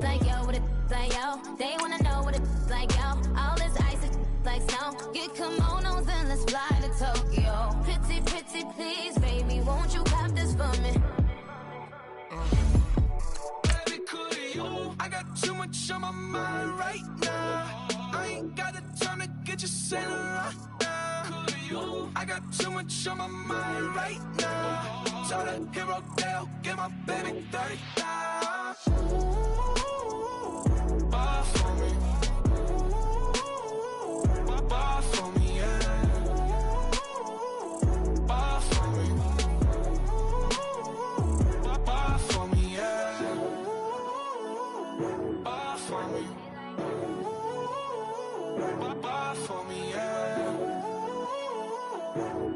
like yo, what it like yo. They wanna know what it like yo. All this ice is like snow. Get kimonos and let's fly to Tokyo. Pretty, pretty, please, baby, won't you cop this for me? Baby, could you? I got too much on my mind right now. I ain't got the time to get you sailing right now. Could you? I got too much on my mind right now. Tell the hero Dale, get my baby 30 down. Bar for me. Bar for me, yeah. Bar for me. Bar for me, yeah. Bar for me. Bar for me, yeah.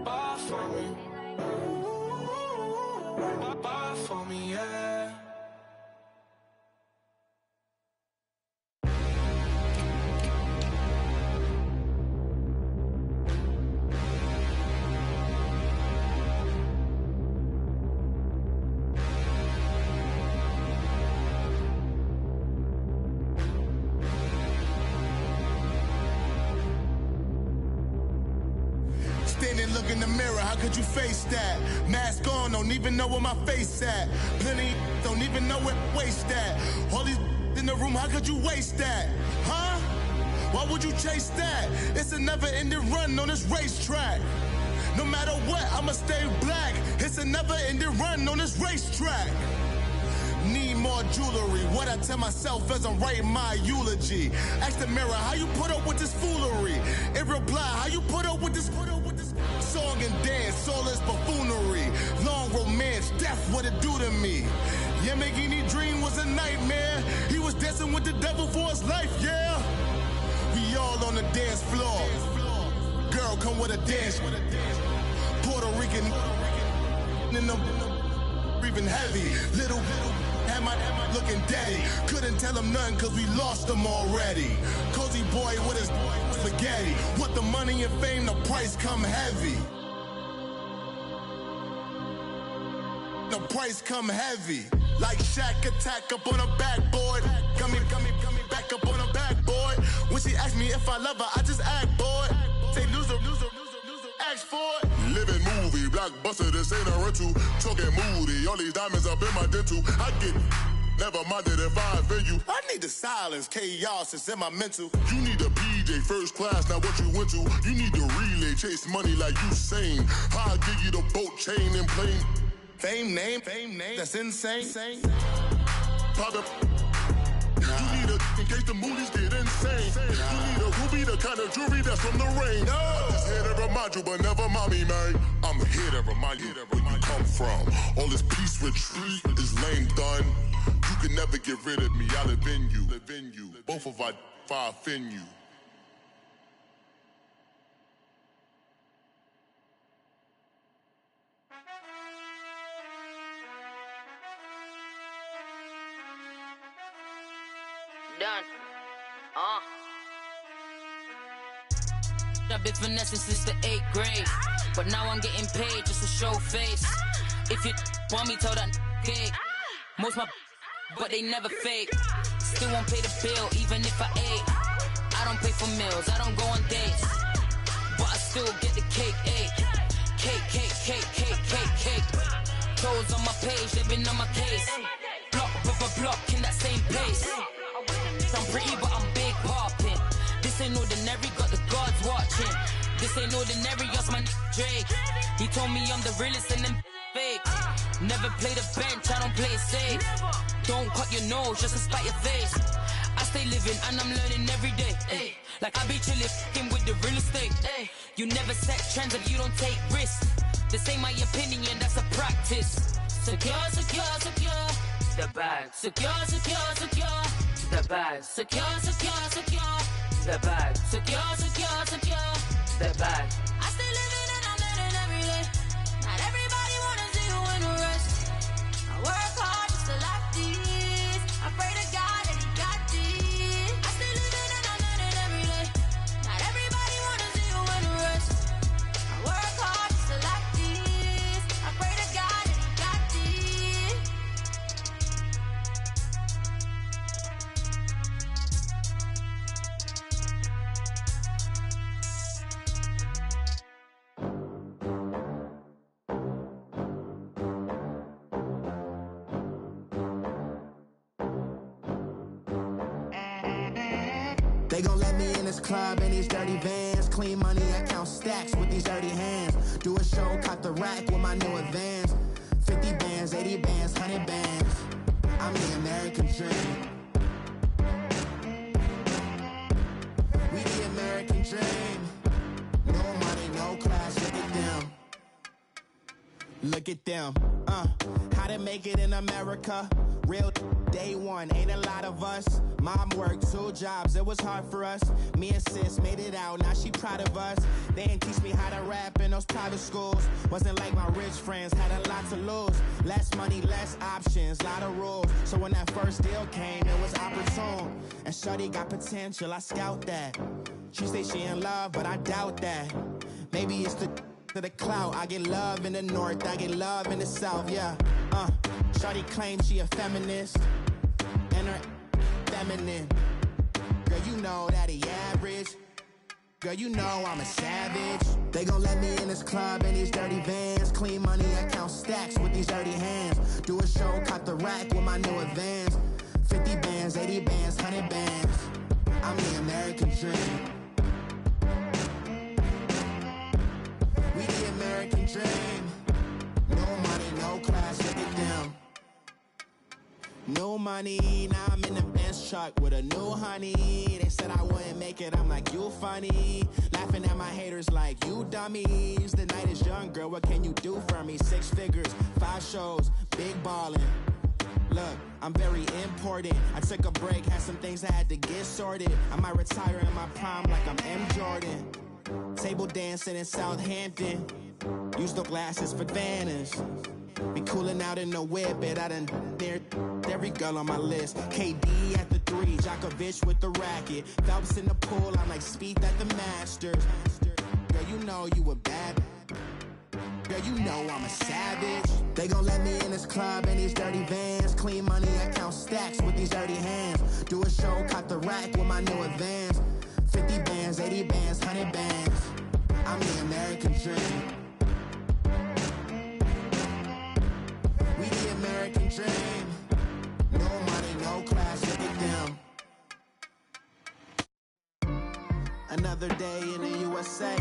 Bar for me. Bar for me, yeah. Look in the mirror, how could you face that? Mask on, don't even know where my face at. Plenty don't even know where waste at. All these in the room, how could you waste that? Huh? Why would you chase that? It's a never-ending run on this racetrack. No matter what, I'ma stay black. It's a never-ending run on this racetrack. Need more jewelry. What I tell myself as I'm writing my eulogy. Ask the mirror, how you put up with this foolery? It reply, how you put up with this song and dance, soulless buffoonery. Long romance, death, what it do to me? Yamagini dream was a nightmare. He was dancing with the devil for his life, yeah. We all on the dance floor. Girl, come with a dance. Puerto Rican in the breathing heavy. Little had my looking daddy. Couldn't tell him nothing cause we lost him already. Cozy boy with his spaghetti. With the money and fame, the price come heavy. The price come heavy. Like Shaq attack up on a backboard. Coming back up on a backboard. When she asked me if I love her, I just act bored. Say loser, ask for it. Living movie, blockbuster, this ain't a rental. Talking moody, all these diamonds up in my dental. I get never minded if I offend you. I need the silence, chaos is in my mental. You need a PJ first class, not what you went to. You need the relay, chase money like you sane. I'll give you the boat chain and plane. Fame name, that's insane. Pop up. You need a in case the movies get insane. You need a ruby, the kind of jewelry that's from the rain. I'm just here to remind you, but never mind me, man. I'm here to remind you where you come from. All this peace retreat is lame done. You can never get rid of me, I live in you. Both of our fire offend you. Done. I've been finessing since the 8th grade, but now I'm getting paid just to show face. If you want me, tell that cake. Most my but they never fake. Still won't pay the bill even if I ate. I don't pay for meals, I don't go on dates, but I still get the cake. Cake. Toes on my page, they've been on my case. Block in that same pace. I'm pretty but I'm big poppin'. This ain't ordinary, got the gods watching. This ain't ordinary, that's my Drake. He told me I'm the realest and them fake. Never play the bench, I don't play it safe. Don't cut your nose just to spite your face. I stay living and I'm learning every day. Like I be chillin' with the real estate. You never set trends if you don't take risks. This ain't my opinion, that's a practice. Secure. The bag. Secure. The bag. Secure. The bag. Secure. The bag. I stay living and I'm learning every day. Not everybody wanna see you in a rush. I work hard just to like this. I pray to God that He got this. I stay living and I'm learning every day. Not everybody wanna see you in a rush. I work hard just to like this. I pray to God that He got this. They gon' let me in this club in these dirty vans. Clean money, I count stacks with these dirty hands. Do a show, caught the rack with my new advance. 50 bands, 80 bands, 100 bands. I'm the American dream. We the American dream. No money, no class, look at them. Look at them, how to make it in America. Real day one, ain't a lot of us. Mom worked 2 jobs, it was hard for us. Me and sis made it out, now she proud of us. They didn't teach me how to rap in those private schools. Wasn't like my rich friends, had a lot to lose. Less money, less options, lot of rules. So when that first deal came, it was opportune. And shorty got potential, I scout that. She say she in love, but I doubt that. Maybe it's to the clout. I get love in the north, I get love in the south, yeah. Shorty claims she a feminist, and her feminine. Girl, you know that he average. Girl, you know I'm a savage. They gon' let me in this club in these dirty vans. Clean money, I count stacks with these dirty hands. Do a show, caught the rack with my new advance. 50 bands, 80 bands, 100 bands. I'm the American dream. We the American dream. No money, no class, look at them. No money, now I'm in the Benz truck with a new honey. They said I wouldn't make it, I'm like, you funny. Laughing at my haters like, you dummies. The night is young, girl, what can you do for me? 6 figures, 5 shows, big ballin'. Look, I'm very important. I took a break, had some things I had to get sorted. I might retire in my prime like I'm M. Jordan. Table dancing in Southampton. Use the glasses for Vannas. Be cooling out in the whip, but I done near every girl on my list. KD at the 3, Djokovic with the racket. Phelps in the pool, I'm like Spieth at the Masters. Girl, you know you a bad. Girl, you know I'm a savage. They gon' let me in this club in these dirty vans. Clean money, I count stacks with these dirty hands. Do a show, caught the rack with my new advance. 50 bands, 80 bands, 100 bands. I'm the American dream. We the American dream. No money, no class, look at them. Another day in the USA.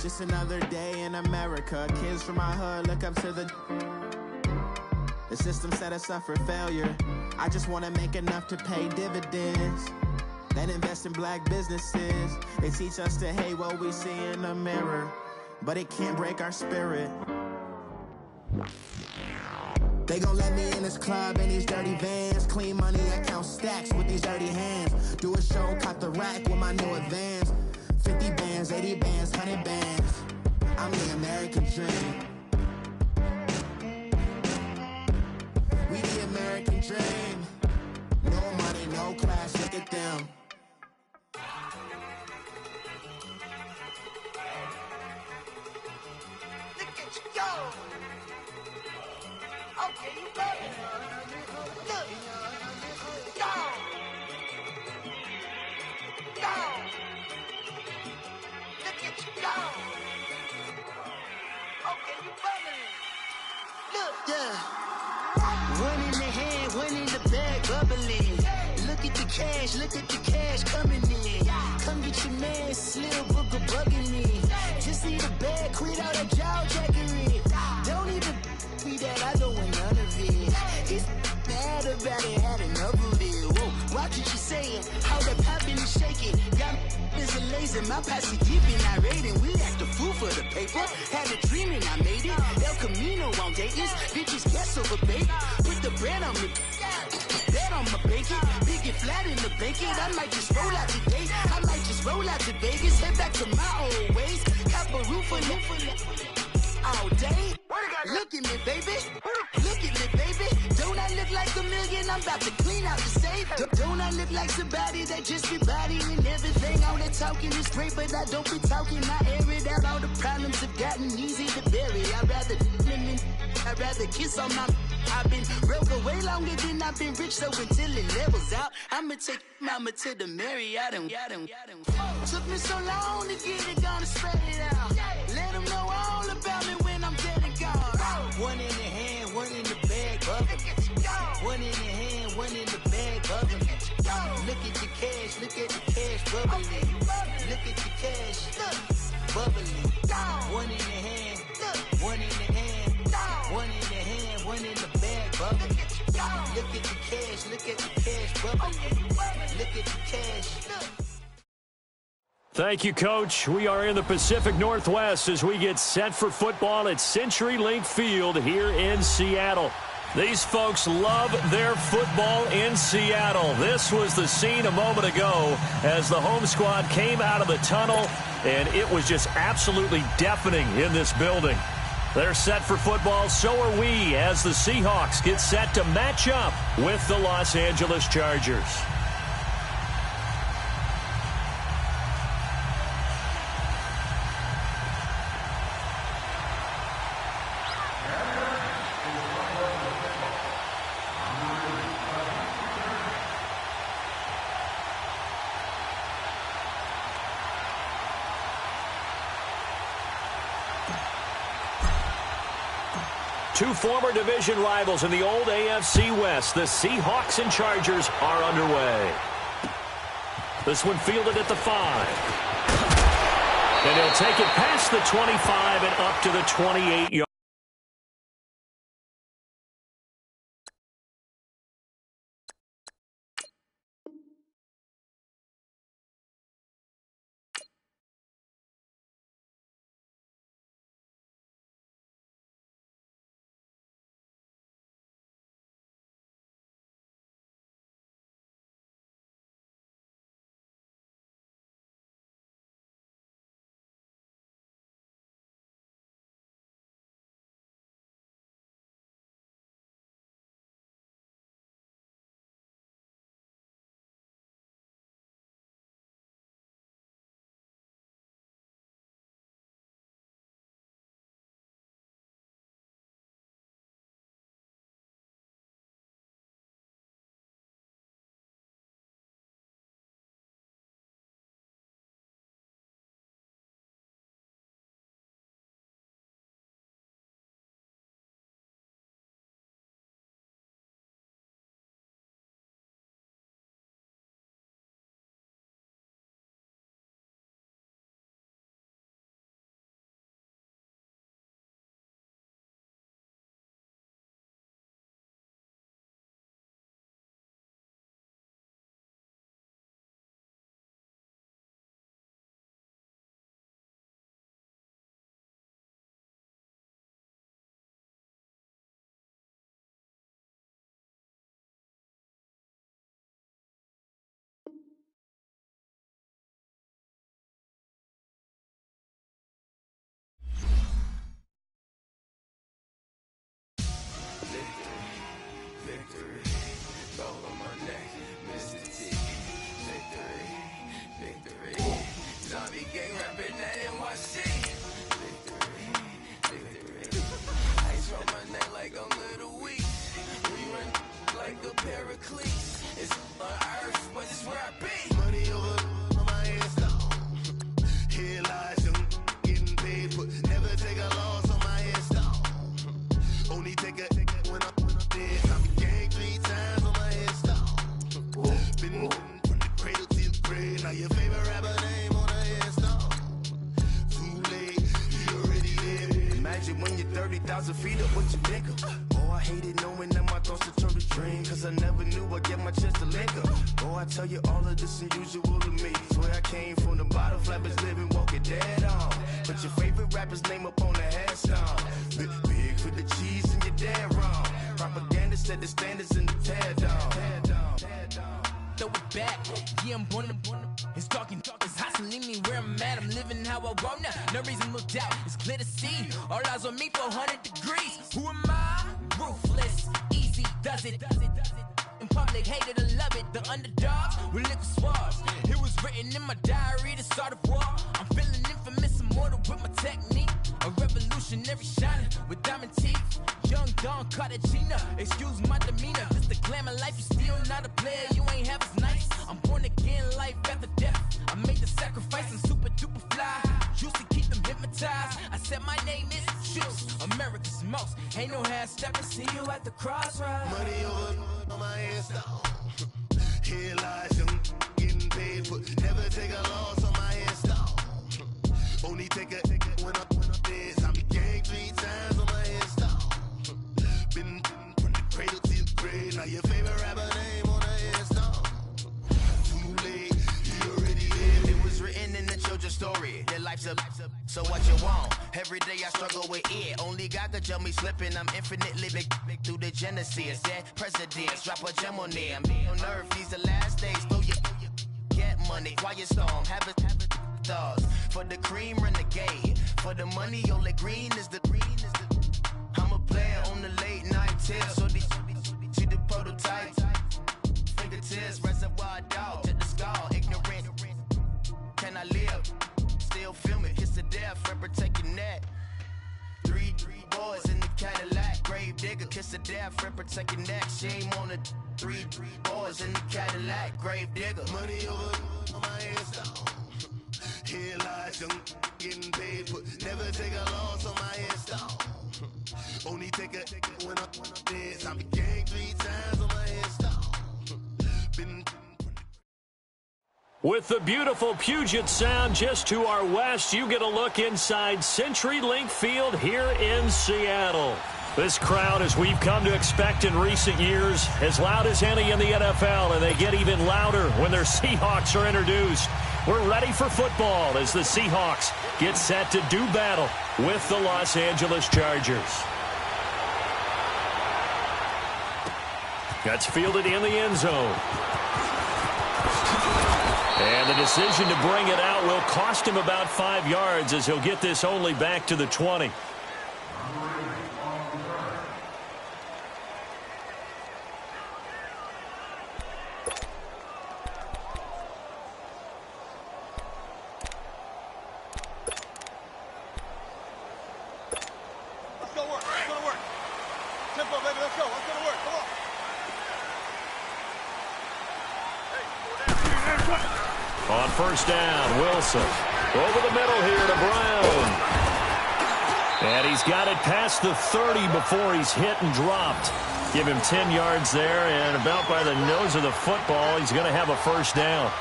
Just another day in America. Kids from my hood look up to the system set us up for failure. I just wanna make enough to pay dividends. Then invest in black businesses. They teach us to hate what we see in the mirror, but it can't break our spirit. They gon' let me in this club in these dirty vans. Clean money, I count stacks with these dirty hands. Do a show, caught the rack with my new advance. 50 bands, 80 bands, 100 bands. I'm the American dream. We the American dream. No money, no class, look at them. Look at you go. Okay, you got it. Look. Go. Go. Look at you go. Okay, you bubbling. Look. Yeah. One in the hand, one in the bag, bubbling. Look at the cash coming in. Come get your man, Slim Booker bugging me. Just need a bag, quit all that jaw jackery. Don't even be that, I don't want none of it. It's bad about it, had enough of it. Whoa, watch what you saying, how that poppin' and shaking. Got is a laser, my posse deep and irate, and we act a fool for the paper. Had a dream and I made it. El Camino on Dayton's, bitches guess over bait. Put the bread on me, bet on my bacon. Big and flat in the bacon. I might just roll out today. I might just roll out to Vegas, head back to my old ways. Cop a roof for all day. Look at me, baby. Look at me, baby. Don't I look like a million? I'm about to clean out the safe. Don't I look like somebody that just be bodying everything? All that talking is great, but I don't be talking. I air it out. All the problems have gotten easy to bury. I'd rather kiss on my. I've been broke away longer than I've been rich, so until it levels out, I'ma take mama to the Marriott and took me so long to get it, gonna spread it out. Let them know all about me when I'm dead and gone. One in the hand, one in the bag, bubbling. One in the hand, one in the bag, bubbling. Look at the cash bubbly. Look at the cash, bubbly. One in the hand, one in the hand, one in the hand, one in the bag, bubbly. Look at the cash, bubbly. Look at the cash. Thank you, Coach. We are in the Pacific Northwest as we get set for football at CenturyLink Field here in Seattle. These folks love their football in Seattle. This was the scene a moment ago as the home squad came out of the tunnel, and it was just absolutely deafening in this building. They're set for football, so are we, as the Seahawks get set to match up with the Los Angeles Chargers. Two former division rivals in the old AFC West, the Seahawks and Chargers, are underway. This one fielded at the 5. And he'll take it past the 25 and up to the 28-yard. Here lies young, getting paid for never take life's a so what you want? Every day I struggle with it. Only God could jump me slipping. I'm infinitely big through the Genesis. That presidents drop a gem on there. I'm on earth, these the last days. Throw your get money, quiet storm, have it stars. For the cream, renegade. For the money, only green is the I'm a player on the late night tips. So these see the prototypes. Fingertips, reservoir dog to the skull. Ignorant. Can I live? Still film it. Kiss the death, forever taking that. Three boys in the Cadillac. Grave digger, kiss the death, forever taking that. Shame on the three boys in the Cadillac. Grave digger. Money over on my headstone. Here lies young getting paid, but never take a loss on my headstone. Only take a when I'm dead. I be gang 3 times on my headstone. With the beautiful Puget Sound just to our west, you get a look inside CenturyLink Field here in Seattle. This crowd, as we've come to expect in recent years, as loud as any in the NFL, and they get even louder when their Seahawks are introduced. We're ready for football as the Seahawks get set to do battle with the Los Angeles Chargers. That's fielded in the end zone. And the decision to bring it out will cost him about 5 yards as he'll get this only back to the 20. Let's go work. Let's go to work. Tempo, baby. Let's go. Let's go to work. Come on. On first down, Wilson. Over the middle here to Brown. And he's got it past the 30 before he's hit and dropped. Give him 10 yards there, and about by the nose of the football, he's going to have a first down.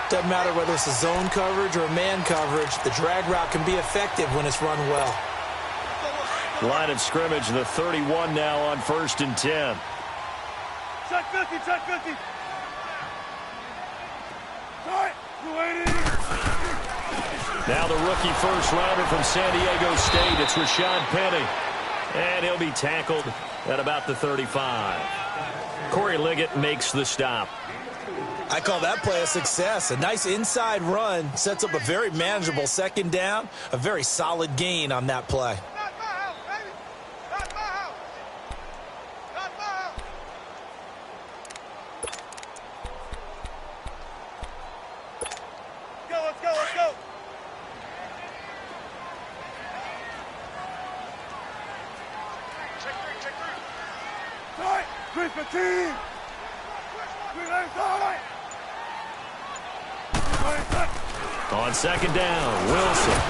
Doesn't matter whether it's a zone coverage or a man coverage. The drag route can be effective when it's run well. Line of scrimmage, the 31 now on first and 10. Check 50, check 50. Now the rookie first-rounder from San Diego State, it's Rashad Penny. And he'll be tackled at about the 35. Corey Liggett makes the stop. I call that play a success. A nice inside run sets up a very manageable second down. A very solid gain on that play. On second down, Wilson.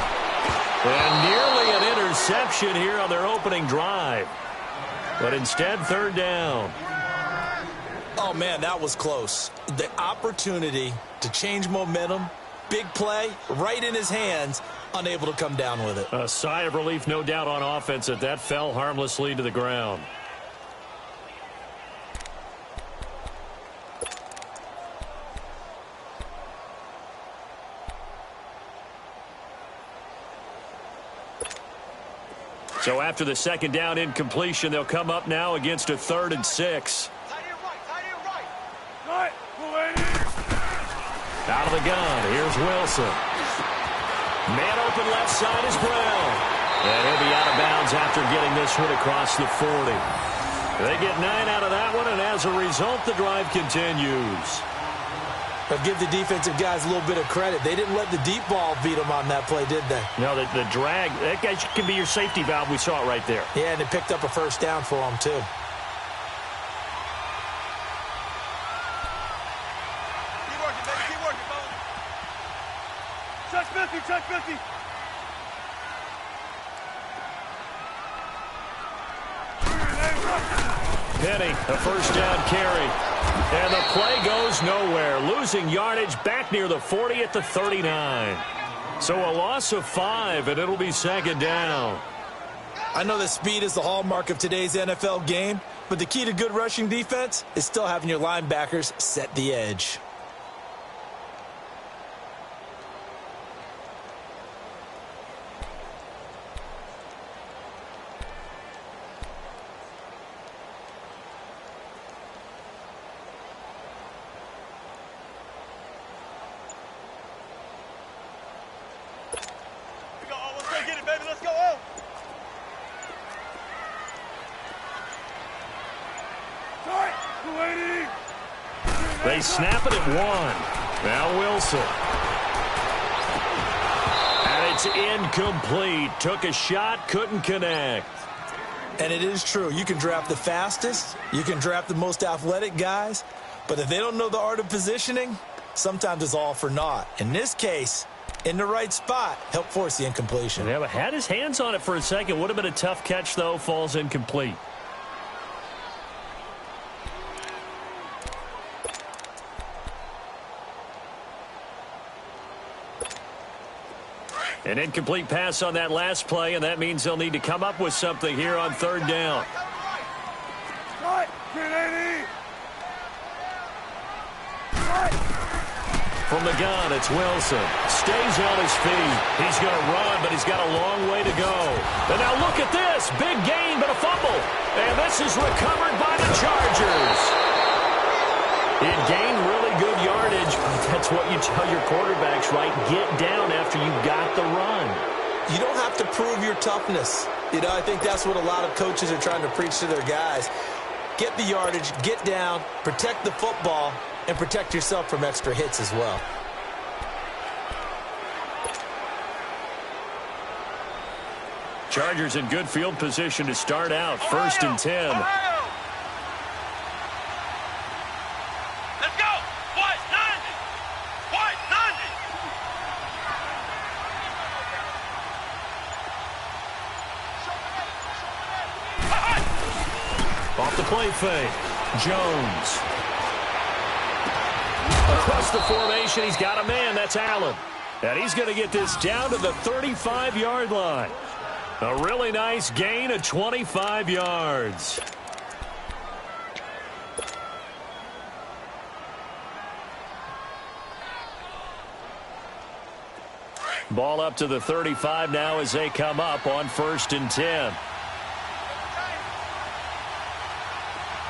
And nearly an interception here on their opening drive. But instead, third down. Oh, man, that was close. The opportunity to change momentum, big play, right in his hands, unable to come down with it. A sigh of relief, no doubt, on offense that fell harmlessly to the ground. So after the second down incompletion, they'll come up now against a 3rd and 6. Out of the gun, here's Wilson. Man open left side is Brown. And he'll be out of bounds after getting this one across the 40. They get 9 out of that one, and as a result, the drive continues. But give the defensive guys a little bit of credit. They didn't let the deep ball beat them on that play, did they? No, the drag, that guy can be your safety valve. We saw it right there. Yeah, and it picked up a first down for them, too. Keep working, baby. Keep working, Bone. Check 50, check 50. Penny, a first down carry. And the play goes nowhere. Losing yardage back near the 40 at the 39. So a loss of 5, and it'll be second down. I know that speed is the hallmark of today's NFL game, but the key to good rushing defense is still having your linebackers set the edge. They snap it at 1. Now Wilson. And it's incomplete. Took a shot, couldn't connect. And it is true. You can draft the fastest. You can draft the most athletic guys. But if they don't know the art of positioning, sometimes it's all for naught. In this case, in the right spot, helped force the incompletion. Yeah, but had his hands on it for a second. Would have been a tough catch, though. Falls incomplete. An incomplete pass on that last play, and that means they'll need to come up with something here on 3rd down. From the gun, it's Wilson. Stays on his feet. He's going to run, but he's got a long way to go. And now look at this. Big gain, but a fumble. And this is recovered by the Chargers. It gained really good yardage. That's what you tell your quarterbacks, right? Get down after you got the run. You don't have to prove your toughness. You know, I think that's what a lot of coaches are trying to preach to their guys. Get the yardage, get down, protect the football, and protect yourself from extra hits as well. Chargers in good field position to start out. 1st and 10. Let's go! What? None! What? None! Off the play fake. Jones. Across the formation, he's got a man. That's Allen. And he's going to get this down to the 35-yard line. A really nice gain of 25 yards. Ball up to the 35 now as they come up on 1st and 10.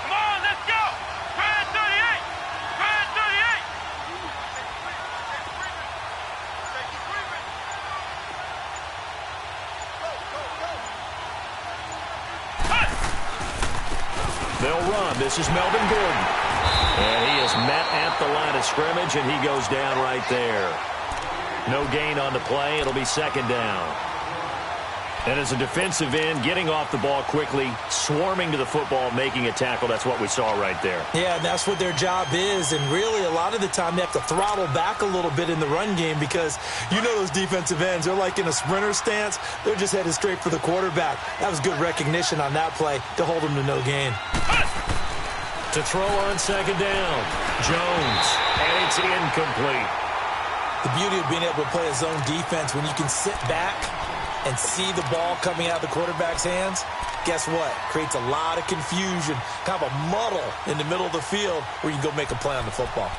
Come on, let's go! Red 38! Red 38! They'll run. This is Melvin Gordon. And he is met at the line of scrimmage, and he goes down right there. No gain on the play. It'll be 2nd down. And as a defensive end, getting off the ball quickly, swarming to the football, making a tackle, that's what we saw right there. Yeah, and that's what their job is. And really, a lot of the time, they have to throttle back a little bit in the run game because you know those defensive ends, they're like in a sprinter stance. They're just headed straight for the quarterback. That was good recognition on that play to hold them to no gain. To throw on 2nd down, Jones, and it's incomplete. The beauty of being able to play a zone defense when you can sit back and see the ball coming out of the quarterback's hands, guess what? Creates a lot of confusion, kind of a muddle in the middle of the field where you can go make a play on the football.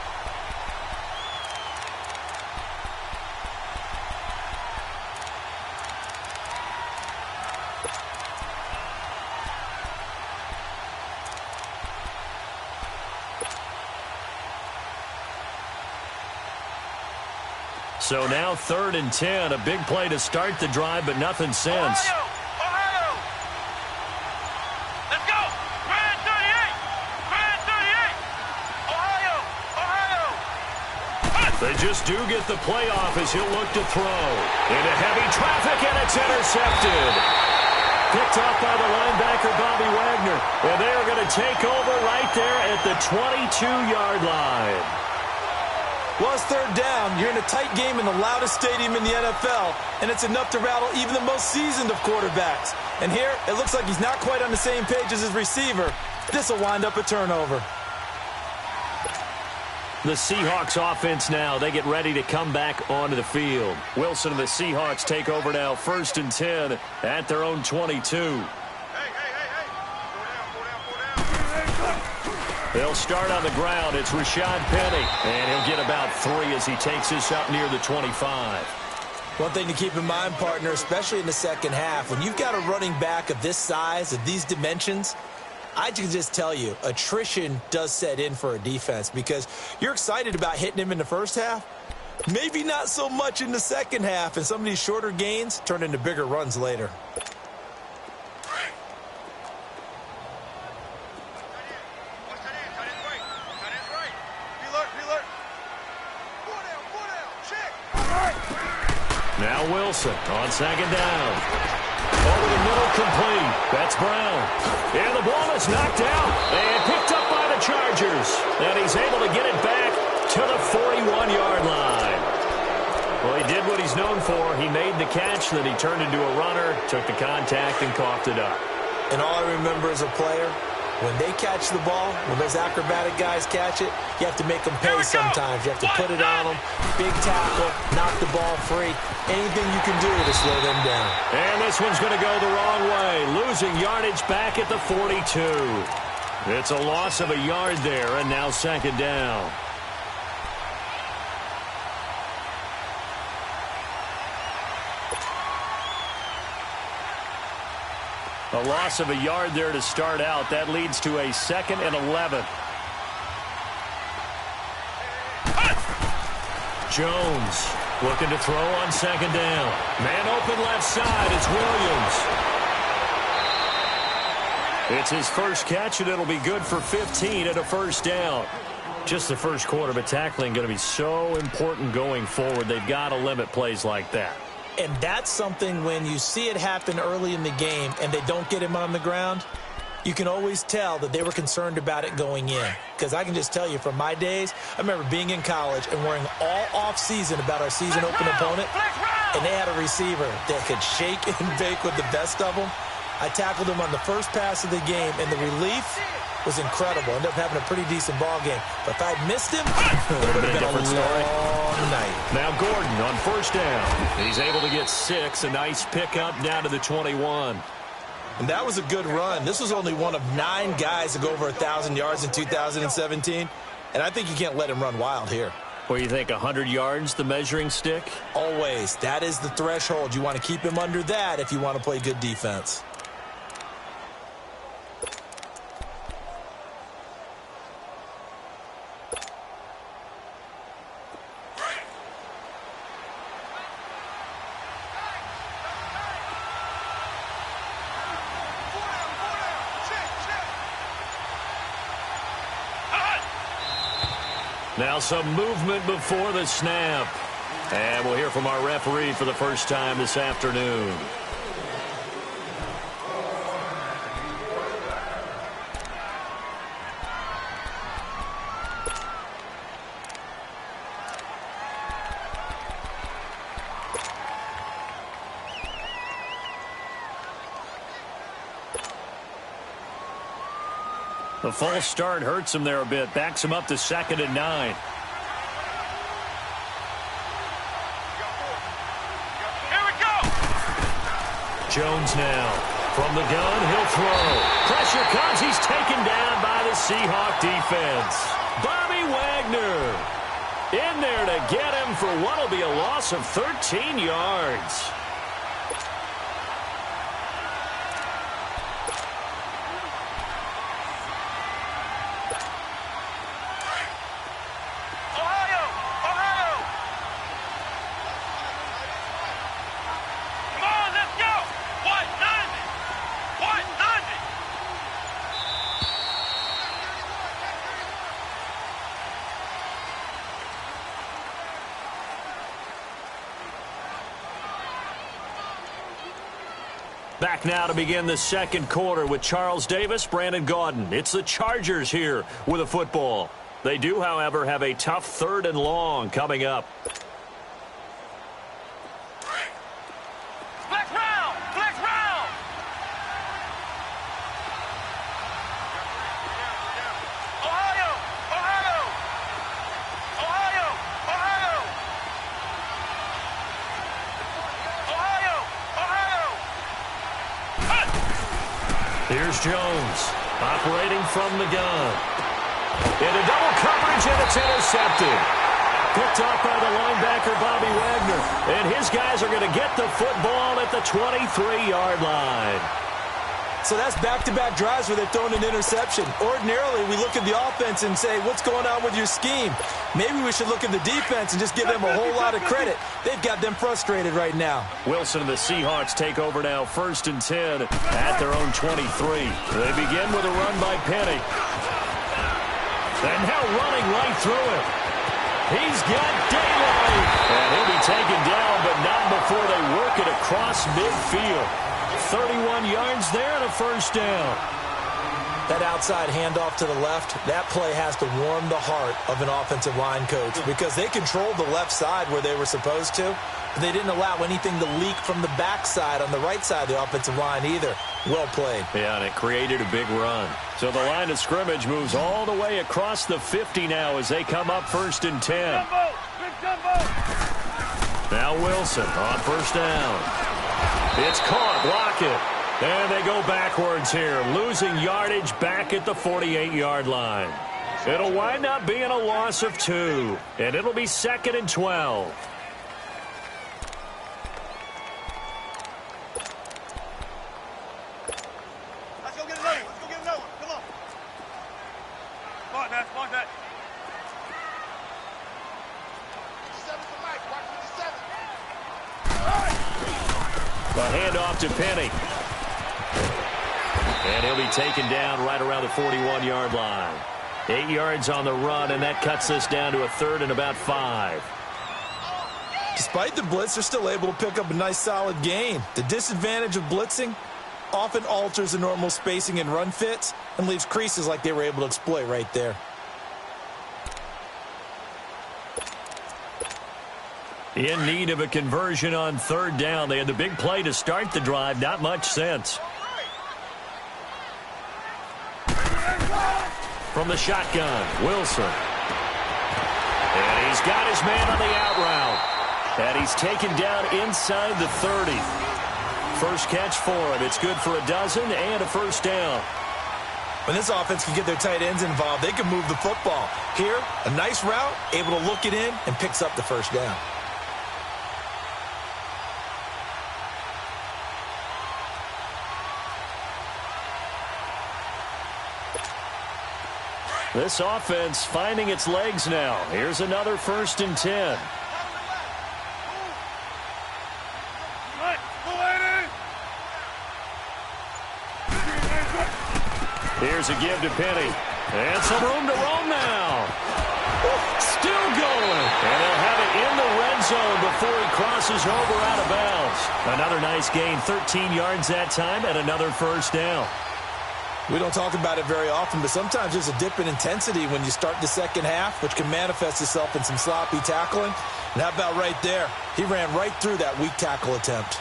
So now 3rd and 10, a big play to start the drive, but nothing since. Ohio! Let's go! Red 38! Red 38! Ohio! They just do get the play off as he'll look to throw. Into heavy traffic, and it's intercepted. Picked up by the linebacker, Bobby Wagner. And they are going to take over right there at the 22-yard line. Well, it's 3rd down. You're in a tight game in the loudest stadium in the NFL, and it's enough to rattle even the most seasoned of quarterbacks. And here, it looks like he's not quite on the same page as his receiver. This will wind up a turnover. The Seahawks offense now, they get ready to come back onto the field. Wilson and the Seahawks take over now, 1st and 10 at their own 22. They'll start on the ground. It's Rashad Penny, and he'll get about 3 as he takes this up near the 25. One thing to keep in mind, partner, especially in the second half, when you've got a running back of this size, of these dimensions, I can just tell you, attrition does set in for a defense because you're excited about hitting him in the first half. Maybe not so much in the second half, and some of these shorter gains turn into bigger runs later. Look, Now Wilson on second down. Over the middle, complete. That's Brown. And the ball is knocked out and picked up by the Chargers. And he's able to get it back to the 41-yard line. Well, he did what he's known for. He made the catch, then he turned into a runner, took the contact, and coughed it up. And all I remember as a player, when they catch the ball, when those acrobatic guys catch it, you have to make them pay sometimes. You have to put it on them, big tackle, knock the ball free. Anything you can do to slow them down. And this one's going to go the wrong way, losing yardage back at the 42. It's a loss of a yard there, and now second down. A loss of a yard there to start out. That leads to a 2nd and 11. Jones looking to throw on second down. Man open left side. It's Williams. It's his first catch, and it'll be good for 15 and a first down. Just the first quarter, but tackling going to be so important going forward. They've got to limit plays like that. And that's something when you see it happen early in the game and they don't get him on the ground, you can always tell that they were concerned about it going in. Because I can just tell you from my days, I remember being in college and worrying all off-season about our season-open opponent, and they had a receiver that could shake and bake with the best of them. I tackled him on the first pass of the game, and the relief was incredible. Ended up having a pretty decent ball game. But if I'd missed him, it would have been a long night. Now Gordon on first down. He's able to get 6. A nice pickup down to the 21. And that was a good run. This was only one of 9 guys to go over 1,000 yards in 2017. And I think you can't let him run wild here. What do you think, 100 yards, the measuring stick? Always. That is the threshold. You want to keep him under that if you want to play good defense. Now some movement before the snap. And we'll hear from our referee for the first time this afternoon. The false start hurts him there a bit. Backs him up to 2nd and 9. Here we go. Jones now. From the gun, he'll throw. Pressure comes. He's taken down by the Seahawk defense. Bobby Wagner in there to get him for what will be a loss of 13 yards. Back now to begin the second quarter with Charles Davis, Brandon Gaudin. It's the Chargers here with a football. They do, however, have a tough 3rd and long coming up. Flex round! Flex round! Ohio! Ohio! Ohio! Ohio! Ohio! Ohio! Here's Jones operating from the gun. Into double coverage, and it's intercepted. Picked off by the linebacker, Bobby Wagner. And his guys are going to get the football at the 23-yard line. So that's back-to-back drives where they've thrown an interception. Ordinarily, we look at the offense and say, what's going on with your scheme? Maybe we should look at the defense and just give them a whole lot of credit. They've got them frustrated right now. Wilson and the Seahawks take over now, 1st and 10 at their own 23. They begin with a run by Penny. And now running right through it. He's got daylight. And he'll be taken down, but not before they work it across midfield. 31 yards there and a first down. That outside handoff to the left, that play has to warm the heart of an offensive line coach because they controlled the left side where they were supposed to, but they didn't allow anything to leak from the backside on the right side of the offensive line either. Well played. Yeah, and it created a big run. So the line of scrimmage moves all the way across the 50 now as they come up 1st and 10. Now Wilson on first down. It's caught. Block it. And they go backwards here, losing yardage back at the 48-yard line. It'll wind up being a loss of 2, and it'll be 2nd and 12. Let's go get another one. Let's go get another one. Come on. Smart that, smart that. 57 for Mike. Watch 57. The handoff to Penny. And he'll be taken down right around the 41-yard line. 8 yards on the run, and that cuts us down to a 3rd and about 5. Despite the blitz, they're still able to pick up a nice solid gain. The disadvantage of blitzing often alters the normal spacing and run fits and leaves creases like they were able to exploit right there. In need of a conversion on 3rd down. They had the big play to start the drive. Not much sense. From the shotgun, Wilson. And he's got his man on the out route. And he's taken down inside the 30. First catch for him. It's good for a dozen and a first down. When this offense can get their tight ends involved, they can move the football. Here, a nice route, able to look it in, and picks up the first down. This offense finding its legs now. Here's another 1st and 10. Here's a give to Penny. And some room to roam now. Still going. And they'll have it in the red zone before he crosses over out of bounds. Another nice gain, 13 yards that time, and another first down. We don't talk about it very often, but sometimes there's a dip in intensity when you start the second half, which can manifest itself in some sloppy tackling. And how about right there? He ran right through that weak tackle attempt.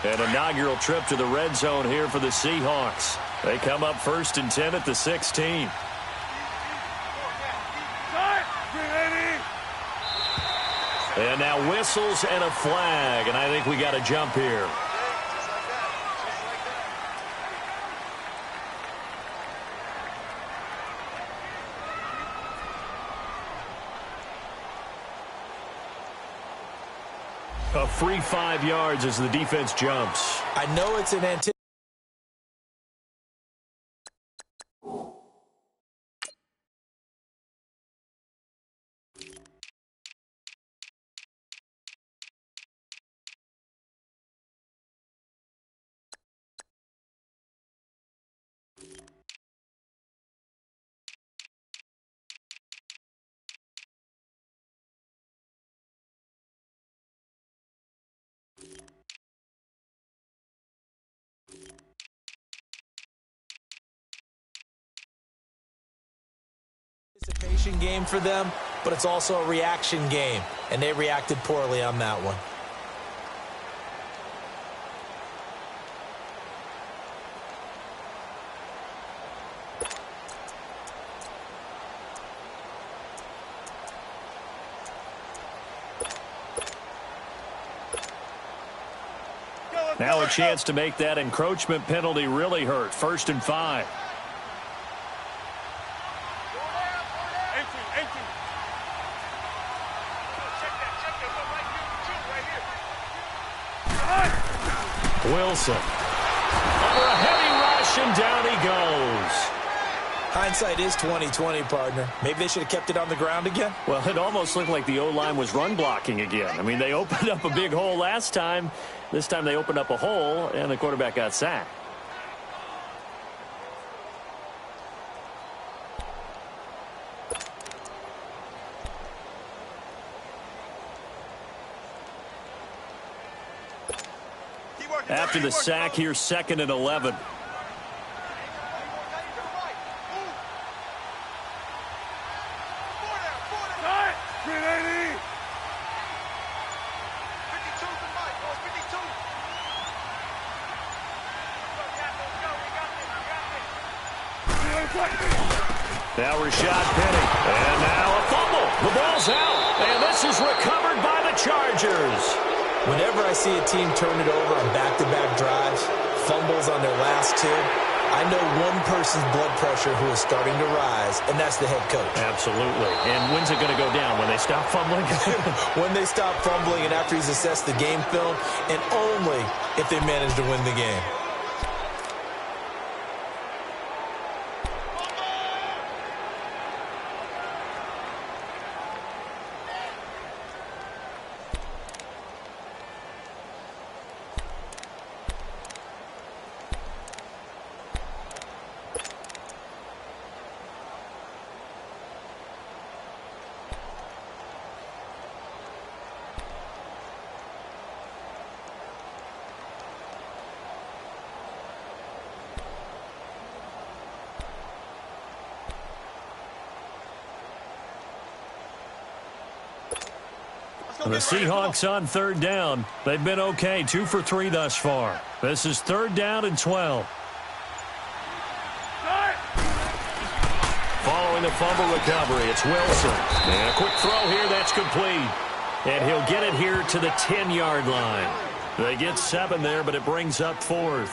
An inaugural trip to the red zone here for the Seahawks. They come up 1st and 10 at the 16. And now whistles and a flag, and I think we got a jump here. A free 5 yards as the defense jumps. I know it's an anticipation. Game for them, but it's also a reaction game, and they reacted poorly on that one. Now a chance to make that encroachment penalty really hurt. 1st and 5. Wilson. Under a heavy rush, and down he goes. Hindsight is 20/20, partner. Maybe they should have kept it on the ground again. Well, it almost looked like the O-line was run blocking again. I mean, they opened up a big hole last time. This time they opened up a hole, and the quarterback got sacked. After the sack here, 2nd and 11. Now Rashad Penny. And now a fumble. The ball's out. And this is recovered by the Chargers. Whenever I see a team turn it over on back-to-back drives, fumbles on their last two, I know one person's blood pressure who is starting to rise, and that's the head coach. Absolutely. And when's it going to go down? When they stop fumbling? When they stop fumbling and after he's assessed the game film, and only if they manage to win the game. The Seahawks on 3rd down. They've been okay, 2 for 3 thus far. This is 3rd down and 12. Following the fumble recovery, it's Wilson. And a quick throw here, that's complete. And he'll get it here to the 10-yard line. They get 7 there, but it brings up 4th.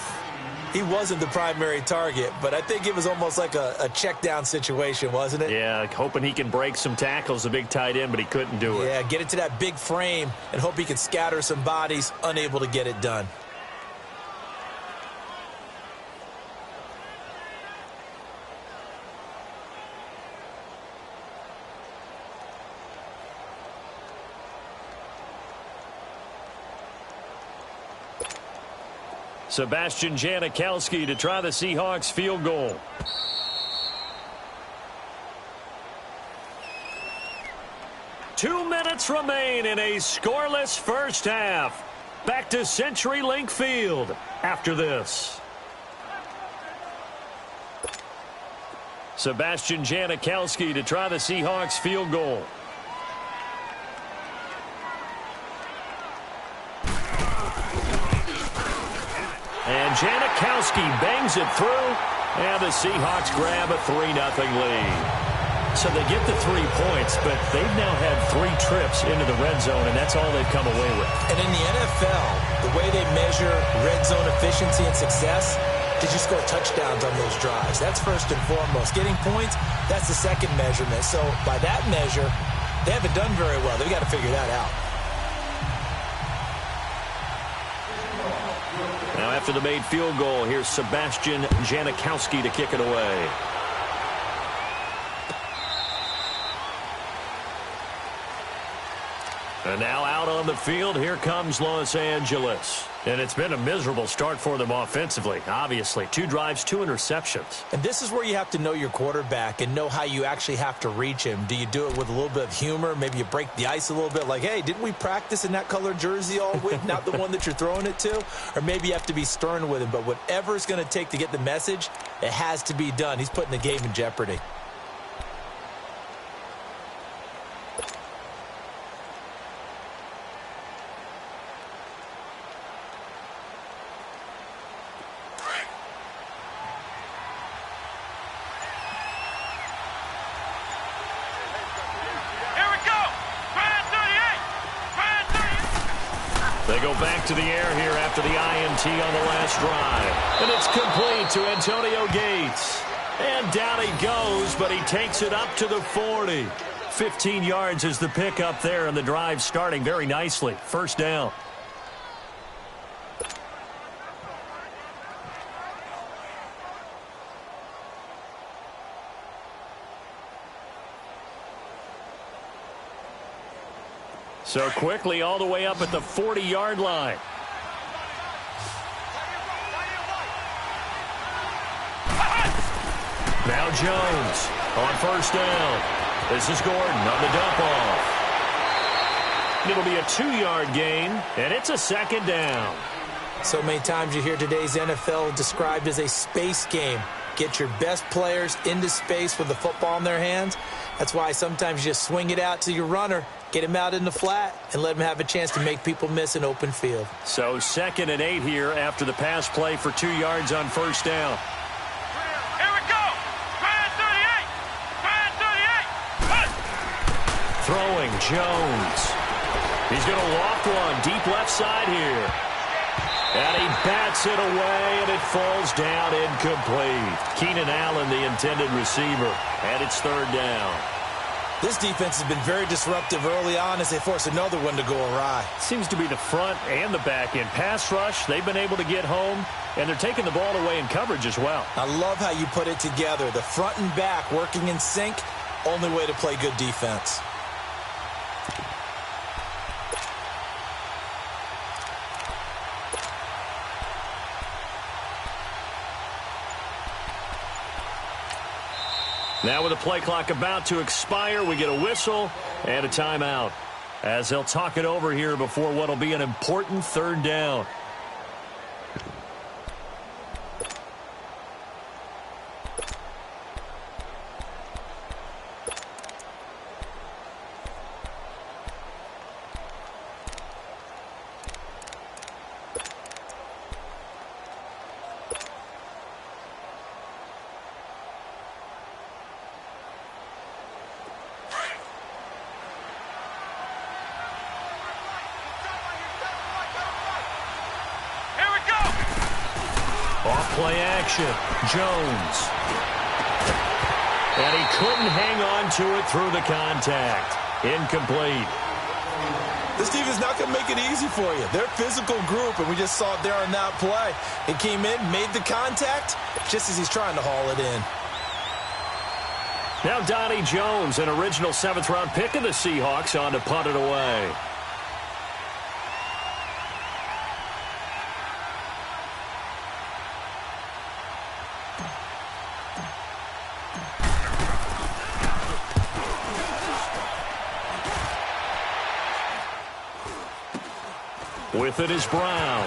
He wasn't the primary target, but I think it was almost like a check down situation, wasn't it? Yeah, hoping he can break some tackles, a big tight end, but he couldn't do it. Yeah, get it to that big frame and hope he can scatter some bodies, unable to get it done. Sebastian Janikowski to try the Seahawks field goal. Two minutes remain in a scoreless first half. Back to CenturyLink Field after this. Sebastian Janikowski to try the Seahawks field goal. And Janikowski bangs it through, and the Seahawks grab a 3-0 lead. So they get the 3 points, but they've now had 3 trips into the red zone, and that's all they've come away with. And in the NFL, the way they measure red zone efficiency and success, did you score touchdowns on those drives? That's first and foremost. Getting points, that's the second measurement. So by that measure, they haven't done very well. They've got to figure that out. Now after the made field goal, here's Sebastian Janikowski to kick it away. And now out on the field, here comes Los Angeles. And it's been a miserable start for them offensively, obviously. 2 drives, 2 interceptions. And this is where you have to know your quarterback and know how you actually have to reach him. Do you do it with a little bit of humor? Maybe you break the ice a little bit like, hey, didn't we practice in that colored jersey all week, not the one that you're throwing it to? Or maybe you have to be stern with him. But whatever it's going to take to get the message, it has to be done. He's putting the game in jeopardy. They go back to the air here after the INT on the last drive. And it's complete to Antonio Gates. And down he goes, but he takes it up to the 40. 15 yards is the pickup there, and the drive starting very nicely. First down. So quickly all the way up at the 40-yard line. Now Jones on first down. This is Gordon on the dump off. It'll be a 2-yard gain, and it's a second down. So many times you hear today's NFL described as a space game. Get your best players into space with the football in their hands. That's why sometimes you just swing it out to your runner, get him out in the flat, and let him have a chance to make people miss an open field. So 2nd and 8 here after the pass play for 2 yards on first down. Here we go. Grand 38. Grand 38. Throwing, Jones. He's going to loft one deep left side here. And he bats it away, and it falls down incomplete. Keenan Allen, the intended receiver, and it's 3rd down. This defense has been very disruptive early on as they force another one to go awry. Seems to be the front and the back end. Pass rush, they've been able to get home, and they're taking the ball away in coverage as well. I love how you put it together. The front and back working in sync, only way to play good defense. Now with the play clock about to expire, we get a whistle and a timeout as they'll talk it over here before what will be an important 3rd down. Play action, Jones. And he couldn't hang on to it through the contact. Incomplete. This team is not going to make it easy for you. They're a physical group, and we just saw it there on that play. He came in, made the contact, just as he's trying to haul it in. Now Donnie Jones, an original 7th-round pick of the Seahawks, on to punt it away. With it is Brown.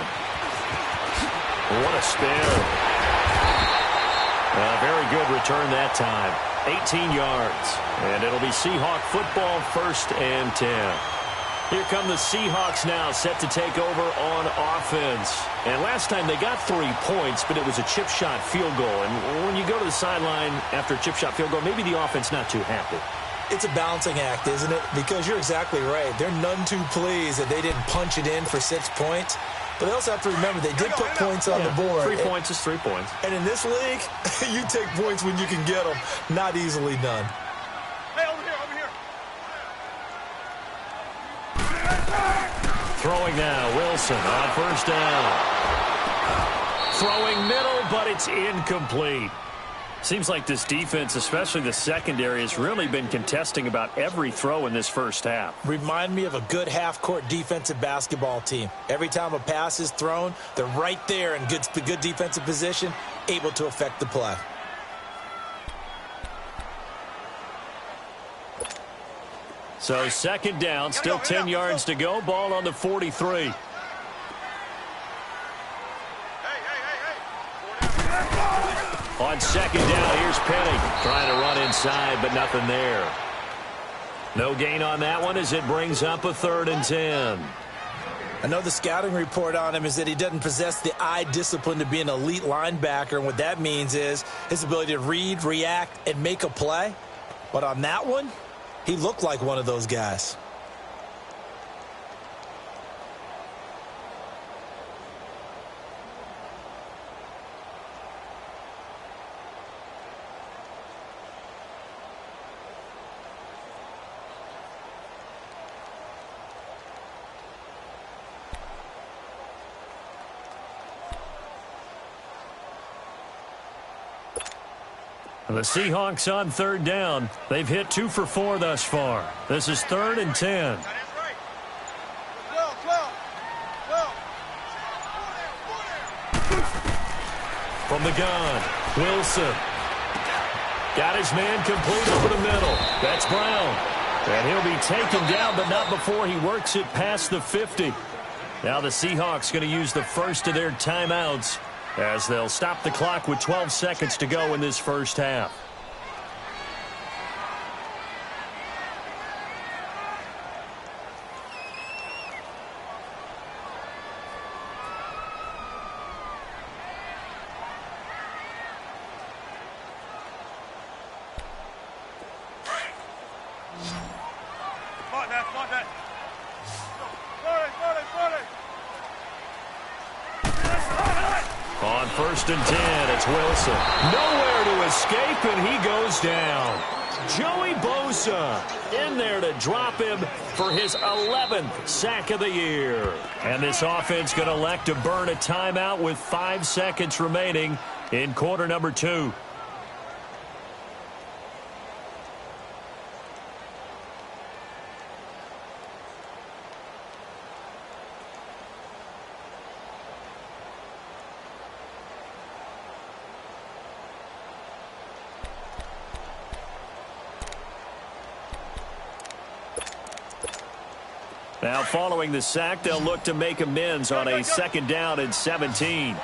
What a spin. A very good return that time. 18 yards. And it'll be Seahawk football, 1st and 10. Here come the Seahawks now, set to take over on offense. And last time they got 3 points, but it was a chip shot field goal. And when you go to the sideline after a chip shot field goal, maybe the offense not too happy. It's a balancing act, isn't it? Because you're exactly right. They're none too pleased that they didn't punch it in for 6 points. But they also have to remember they did put points on the board. 3 points is 3 points. And in this league, you take points when you can get them. Not easily done. Hey, over here, over here. Throwing now, Wilson on first down. Throwing middle, but it's incomplete. Seems like this defense, especially the secondary, has really been contesting about every throw in this first half. Remind me of a good half-court defensive basketball team. Every time a pass is thrown, they're right there in good defensive position, able to affect the play. So 2nd down, still 10 yards to go. Ball on the 43. On 2nd down, here's Penny. Trying to run inside, but nothing there. No gain on that one as it brings up a 3rd and 10. I know the scouting report on him is that he doesn't possess the eye discipline to be an elite linebacker, and what that means is his ability to read, react, and make a play. But on that one, he looked like one of those guys. The Seahawks on 3rd down. They've hit 2 for 4 thus far. This is 3rd and 10. From the gun, Wilson. Got his man complete over the middle. That's Brown. And he'll be taken down, but not before he works it past the 50. Now the Seahawks going to use the first of their timeouts as they'll stop the clock with 12 seconds to go in this first half. On 1st and 10, it's Wilson. Nowhere to escape, and he goes down. Joey Bosa in there to drop him for his 11th sack of the year. And this offense going to elect to burn a timeout with 5 seconds remaining in quarter number 2. Now, following the sack, they'll look to make amends on a 2nd down and 17.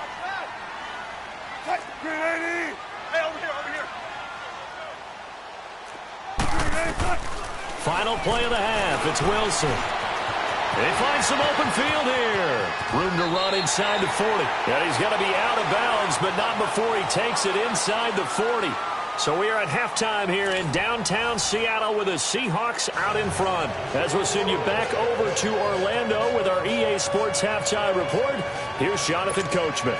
Final play of the half. It's Wilson. They find some open field here. Room to run inside the 40. And he's going to be out of bounds, but not before he takes it inside the 40. So we are at halftime here in downtown Seattle with the Seahawks out in front. As we'll send you back over to Orlando with our EA Sports Halftime Report, here's Jonathan Coachman.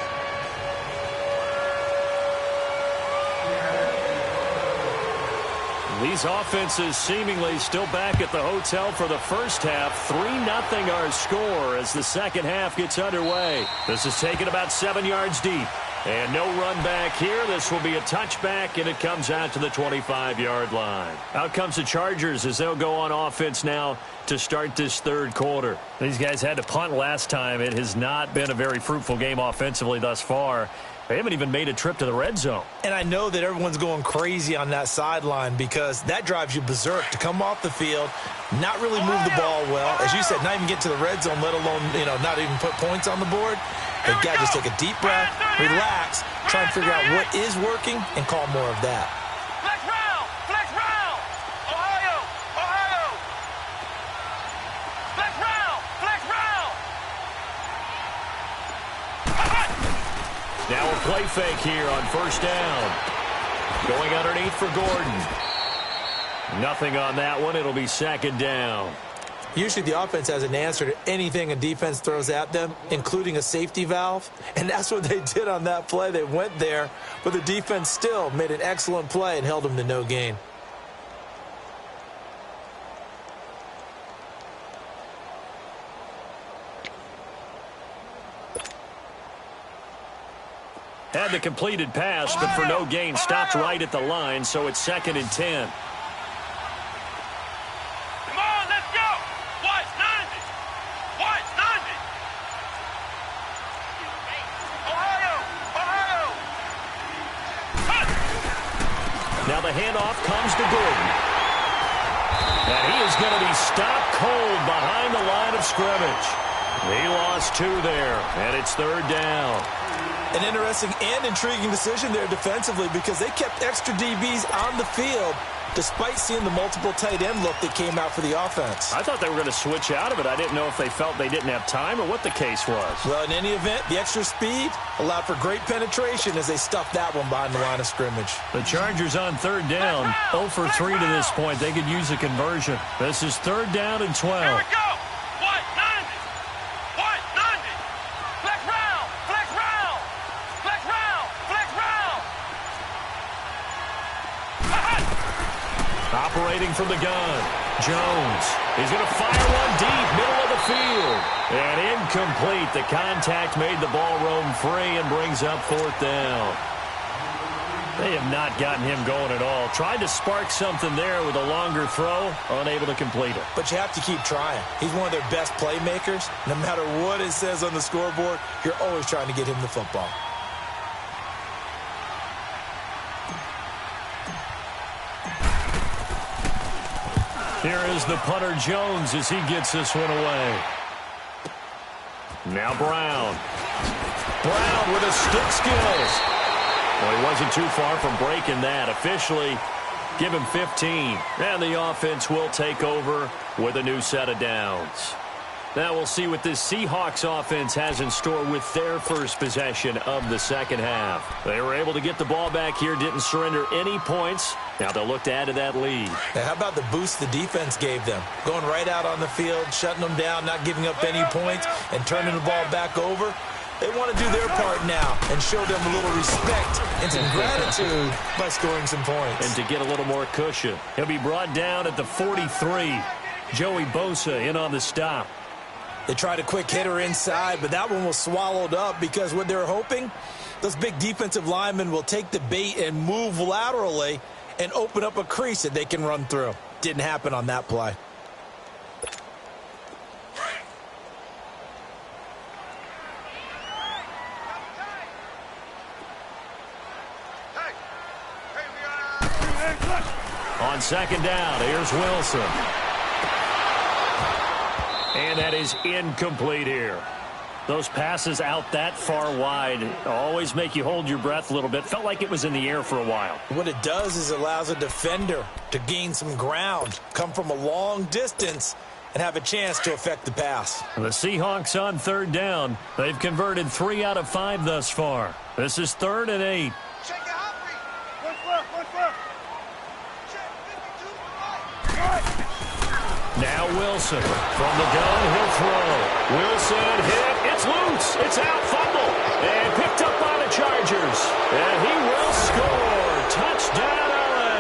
These offenses seemingly still back at the hotel for the first half. 3-0 our score as the second half gets underway. This is taken about 7 yards deep. And no run back here. This will be a touchback, and it comes out to the 25-yard line. Out comes the Chargers as they'll go on offense now to start this third quarter. These guys had to punt last time. It has not been a very fruitful game offensively thus far. They haven't even made a trip to the red zone. And I know that everyone's going crazy on that sideline because that drives you berserk to come off the field, not really move the ball well. As you said, not even get to the red zone, let alone, not even put points on the board. They've got to just take a deep breath, relax, try and figure out what is working, and call more of that. Flex round, Ohio. Flex round. Now a play fake here on 1st down. Going underneath for Gordon. Nothing on that one. It'll be 2nd down. Usually the offense has an answer to anything a defense throws at them, including a safety valve. And that's what they did on that play. They went there, but the defense still made an excellent play and held them to no gain. Had the completed pass, but for no gain, stopped right at the line, so it's 2nd and 10. Now the handoff comes to Gordon. And he is going to be stopped cold behind the line of scrimmage. He lost 2 there, and it's 3rd down. An interesting and intriguing decision there defensively because they kept extra DBs on the field despite seeing the multiple tight end look that came out for the offense. I thought they were going to switch out of it. I didn't know if they felt they didn't have time or what the case was. Well, in any event, the extra speed allowed for great penetration as they stuffed that one behind the line of scrimmage. The Chargers on 3rd down, 0 for 3 to this point. They could use a conversion. This is 3rd down and 12. Here we go. Operating from the gun, Jones. He's going to fire one deep, middle of the field. And incomplete. The contact made the ball roam free and brings up 4th down. They have not gotten him going at all. Tried to spark something there with a longer throw, unable to complete it. But you have to keep trying. He's one of their best playmakers. No matter what it says on the scoreboard, you're always trying to get him the football. Here is the punter Jones as he gets this one away. Now Brown. Brown with his stick skills. Well, he wasn't too far from breaking that. Officially, give him 15. And the offense will take over with a new set of downs. Now we'll see what this Seahawks offense has in store with their first possession of the second half. They were able to get the ball back here, didn't surrender any points. Now they'll look to add to that lead. Now, how about the boost the defense gave them? Going right out on the field, shutting them down, not giving up any points, and turning the ball back over. They want to do their part now and show them a little respect and some gratitude by scoring some points. And to get a little more cushion. He'll be brought down at the 43. Joey Bosa in on the stop. They tried a quick hitter inside, but that one was swallowed up because what they're hoping, those big defensive linemen will take the bait and move laterally and open up a crease that they can run through. Didn't happen on that play. On second down, here's Wilson. And that is incomplete here. Those passes out that far wide always make you hold your breath a little bit. Felt like it was in the air for a while. What it does is it allows a defender to gain some ground, come from a long distance, and have a chance to affect the pass. The Seahawks on third down. They've converted 3 out of 5 thus far. This is 3rd and 8. Now Wilson from the gun, he'll throw. Wilson hit, it's loose, it's out, fumble, and picked up by the Chargers. And he will score. Touchdown, LA.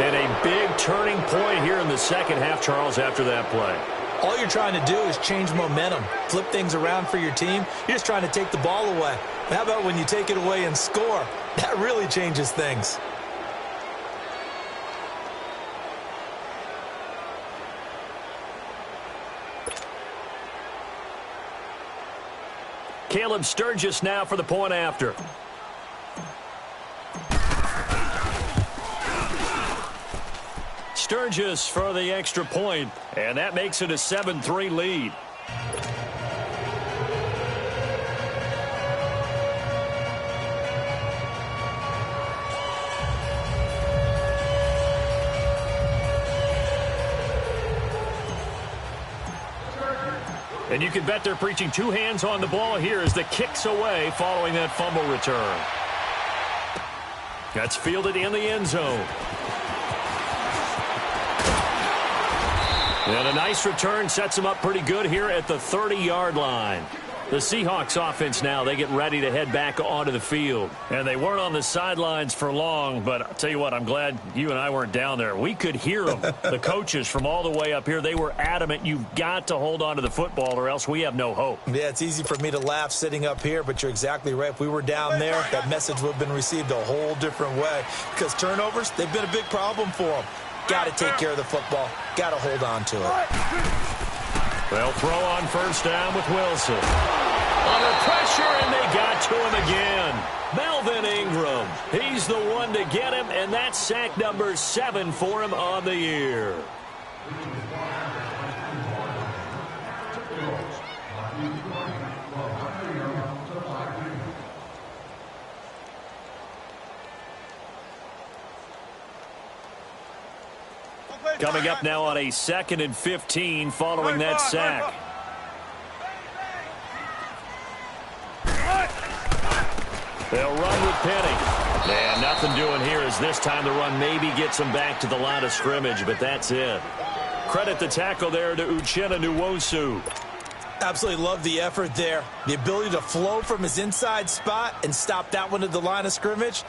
And a big turning point here in the second half, Charles, after that play. All you're trying to do is change momentum, flip things around for your team. You're just trying to take the ball away. How about when you take it away and score? That really changes things. Caleb Sturgis now for the point after. Sturgis for the extra point, and that makes it a 7-3 lead. And you can bet they're preaching 2 hands on the ball here as the kick's away following that fumble return. That's fielded in the end zone. And a nice return sets them up pretty good here at the 30-yard line. The Seahawks offense now, they get ready to head back onto the field. And they weren't on the sidelines for long, but I'll tell you what, I'm glad you and I weren't down there. We could hear them, the coaches from all the way up here. They were adamant, you've got to hold on to the football or else we have no hope. Yeah, it's easy for me to laugh sitting up here, but you're exactly right. If we were down there, that message would have been received a whole different way. Because turnovers, they've been a big problem for them. Got to take care of the football. Got to hold on to it. They'll throw on first down with Wilson. Under pressure, and they got to him again. Melvin Ingram. He's the one to get him, and that's sack number 7 for him on the year. Coming up now on a 2nd and 15 following that sack. They'll run with Penny. And nothing doing here as this time the run maybe gets them back to the line of scrimmage, but that's it. Credit the tackle there to Uchenna Nwosu. Absolutely love the effort there. The ability to flow from his inside spot and stop that one at the line of scrimmage.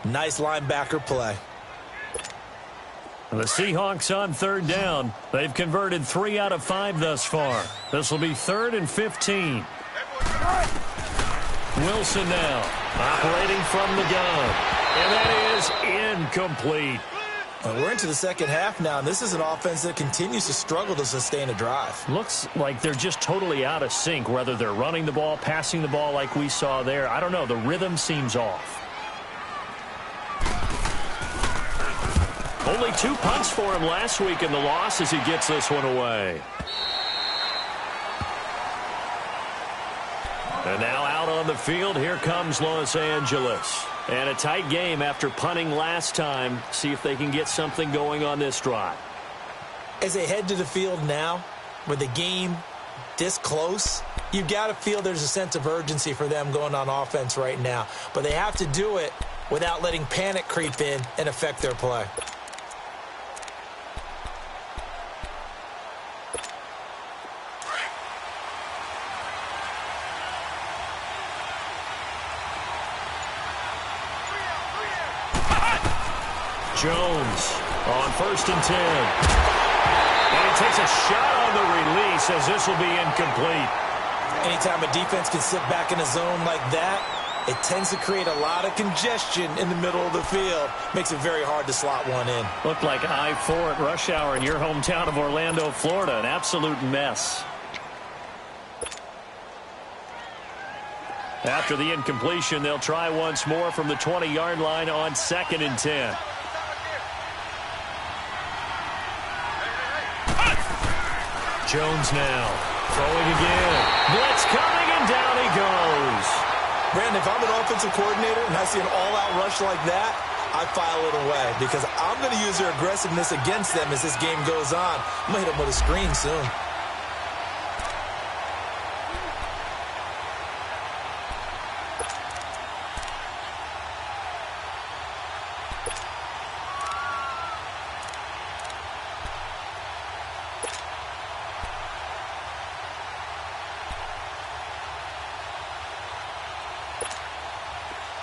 Nice linebacker play. The Seahawks on third down. They've converted 3 out of 5 thus far. This will be 3rd and 15. Wilson now operating from the gun. And that is incomplete. Well, we're into the second half now, and this is an offense that continues to struggle to sustain a drive. Looks like they're just totally out of sync, whether they're running the ball, passing the ball like we saw there. I don't know. The rhythm seems off. Only 2 punts for him last week in the loss as he gets this one away. And now out on the field, here comes Los Angeles. And a tight game after punting last time. See if they can get something going on this drive. As they head to the field now, with the game this close, you've got to feel there's a sense of urgency for them going on offense right now. But they have to do it without letting panic creep in and affect their play. Jones on 1st and 10. And he takes a shot on the release as this will be incomplete. Anytime a defense can sit back in a zone like that, it tends to create a lot of congestion in the middle of the field. Makes it very hard to slot one in. Looked like I-4 at rush hour in your hometown of Orlando, Florida. An absolute mess. After the incompletion, they'll try once more from the 20-yard line on 2nd and 10. Jones now throwing again. Blitz coming, and down he goes. Brandon, if I'm an offensive coordinator and I see an all-out rush like that, I file it away because I'm going to use their aggressiveness against them as this game goes on. I'm going to hit them with a screen soon.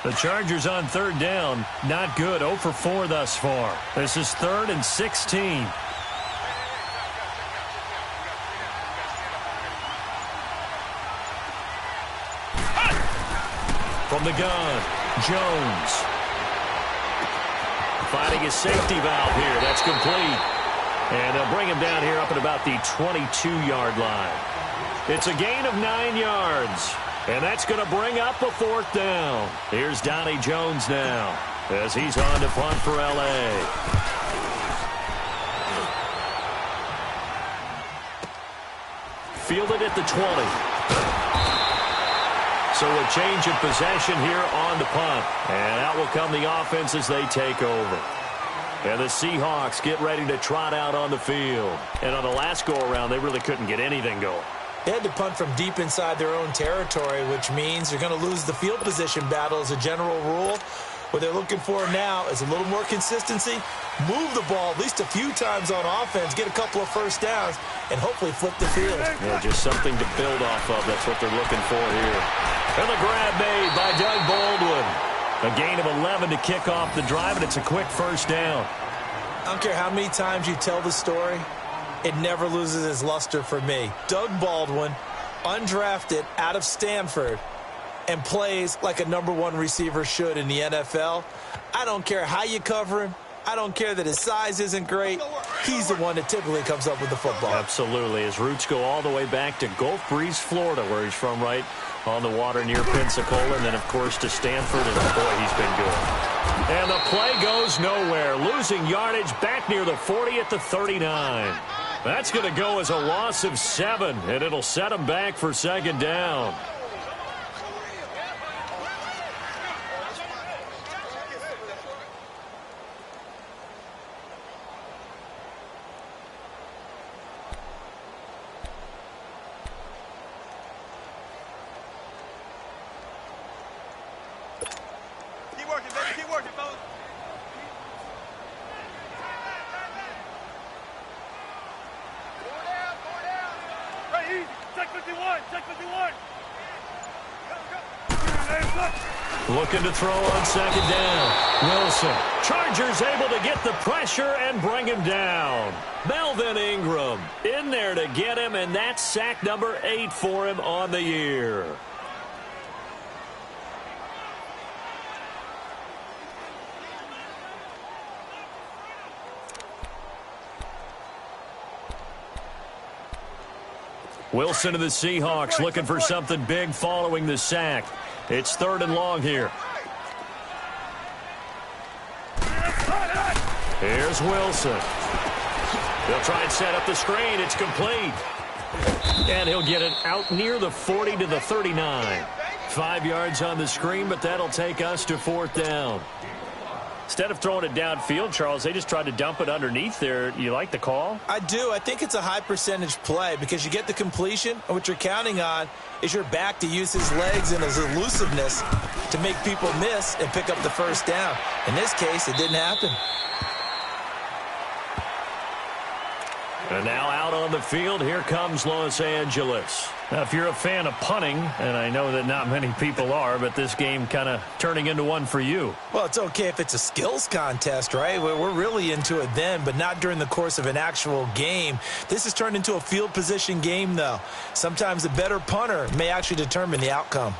The Chargers on 3rd down. Not good. 0 for 4 thus far. This is 3rd and 16. From the gun, Jones. Finding his safety valve here. That's complete. And they'll bring him down here up at about the 22-yard line. It's a gain of 9 yards. And that's going to bring up a 4th down. Here's Donnie Jones now as he's on to punt for L.A. Fielded at the 20. So a change of possession here on the punt. And out will come the offense as they take over. And the Seahawks get ready to trot out on the field. And on the last go-around, they really couldn't get anything going. They had to punt from deep inside their own territory, which means they're going to lose the field position battle as a general rule. What they're looking for now is a little more consistency, move the ball at least a few times on offense, get a couple of first downs, and hopefully flip the field. Yeah, just something to build off of. That's what they're looking for here. And the grab made by Doug Baldwin. A gain of 11 to kick off the drive, and it's a quick first down. I don't care how many times you tell the story, it never loses its luster for me. Doug Baldwin, undrafted out of Stanford, and plays like a #1 receiver should in the NFL. I don't care how you cover him. I don't care that his size isn't great. He's the one that typically comes up with the football. Absolutely. His roots go all the way back to Gulf Breeze, Florida, where he's from, right on the water near Pensacola, and then, of course, to Stanford, and boy, he's been good. And the play goes nowhere. Losing yardage back near the 40 at the 39. That's going to go as a loss of 7, and it'll set him back for 2nd down. Keep working, baby. Keep working, fellas. Check 51, check 51. Looking to throw on 2nd down. Wilson. Chargers able to get the pressure and bring him down. Melvin Ingram in there to get him, and that's sack number 8 for him on the year. Wilson of the Seahawks looking for something big following the sack. It's 3rd and long here. Here's Wilson. They'll try and set up the screen. It's complete. And he'll get it out near the 40 to the 39. 5 yards on the screen, but that'll take us to 4th down. Instead of throwing it downfield, Charles, they just tried to dump it underneath there. You like the call? I do. I think it's a high percentage play because you get the completion, and what you're counting on is your back to use his legs and his elusiveness to make people miss and pick up the first down. In this case, it didn't happen. And now out on the field, here comes Los Angeles. Now, if you're a fan of punting, and I know that not many people are, but this game kind of turning into one for you. Well, it's okay if it's a skills contest, right? We're really into it then, but not during the course of an actual game. This has turned into a field position game, though. Sometimes the better punter may actually determine the outcome.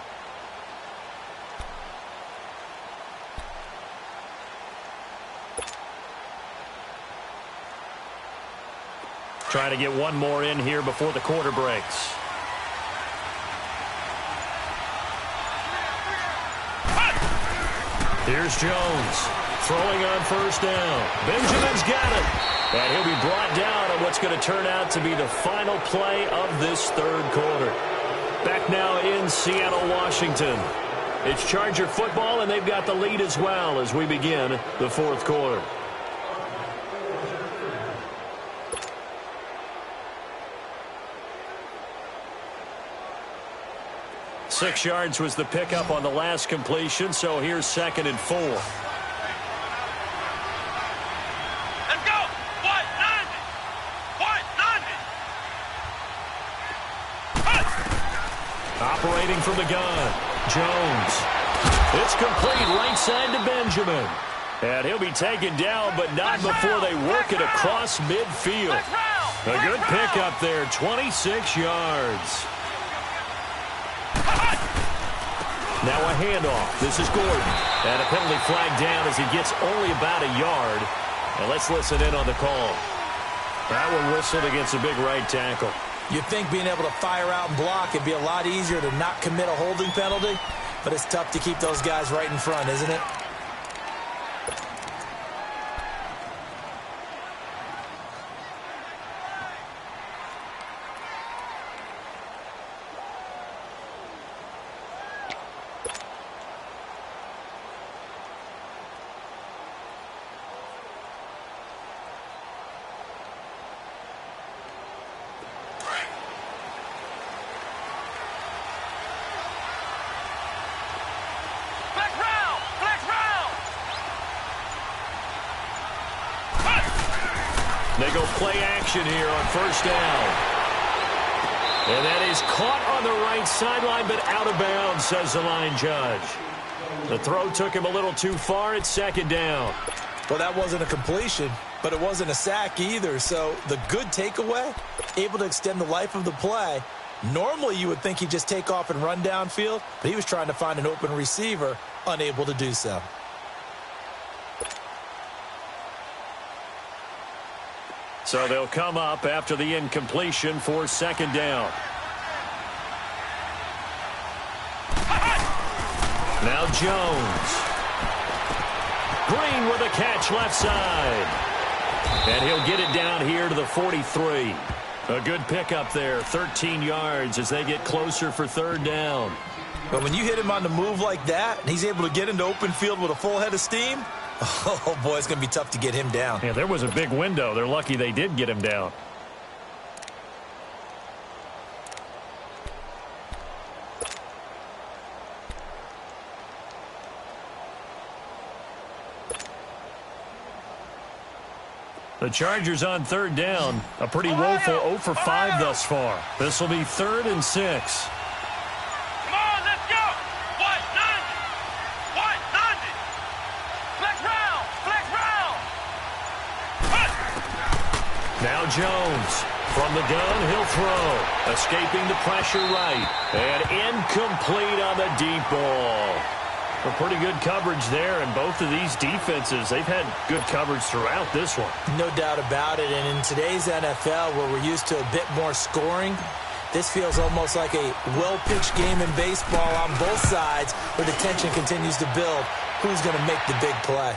Trying to get one more in here before the quarter breaks. Here's Jones throwing on first down. Benjamin's got it. And he'll be brought down on what's going to turn out to be the final play of this third quarter. Back now in Seattle, Washington. It's Charger football, and they've got the lead as well as we begin the fourth quarter. Six yards was the pickup on the last completion, so here's 2nd and 4. Let's go! What? 90! Operating from the gun, Jones. It's complete right side to Benjamin. And he'll be taken down, but not before they work it across midfield. A good pickup there, 26 yards. Now a handoff. This is Gordon. And a penalty flag down as he gets only about a yard. And let's listen in on the call. That one whistled against a big right tackle. You'd think being able to fire out and block would be a lot easier to not commit a holding penalty, but it's tough to keep those guys right in front, isn't it? They go play action here on first down. And that is caught on the right sideline, but out of bounds, says the line judge. The throw took him a little too far. It's 2nd down. Well, that wasn't a completion, but it wasn't a sack either. So the good takeaway, able to extend the life of the play. Normally you would think he'd just take off and run downfield, but he was trying to find an open receiver, unable to do so. So they'll come up after the incompletion for 2nd down. Now Jones. Green with a catch left side. And he'll get it down here to the 43. A good pickup there, 13 yards as they get closer for 3rd down. But when you hit him on the move like that, and he's able to get into open field with a full head of steam, oh, boy, it's going to be tough to get him down. Yeah, there was a big window. They're lucky they did get him down. The Chargers on 3rd down. A pretty woeful 0 for 5 thus far. This will be 3rd and 6. Now Jones from the gun, he'll throw. Escaping the pressure right. And incomplete on the deep ball. A pretty good coverage there, and both of these defenses, they've had good coverage throughout this one. No doubt about it, and in today's NFL, where we're used to a bit more scoring, this feels almost like a well-pitched game in baseball on both sides, where the tension continues to build. Who's going to make the big play?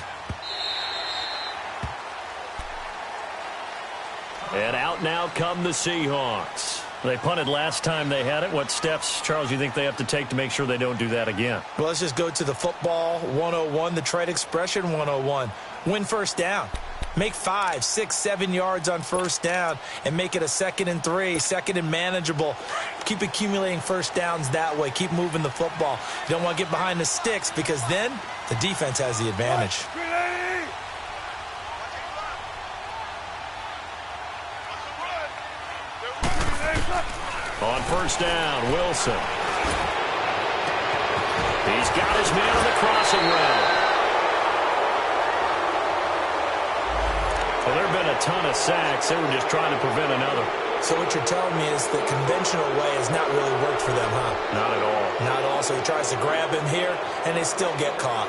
And out now come the Seahawks. They punted last time they had it. What steps, Charles, you think they have to take to make sure they don't do that again? Well, let's just go to the football 101, the trade expression 101. Win first down. Make 5, 6, 7 yards on first down and make it a 2nd and 3, 2nd and manageable. Keep accumulating first downs that way. Keep moving the football. You don't want to get behind the sticks because then the defense has the advantage. On first down, Wilson. He's got his man on the crossing route. Well, there have been a ton of sacks. They were just trying to prevent another. So what you're telling me is the conventional way has not really worked for them, huh? Not at all. Not at all. So he tries to grab him here, and they still get caught.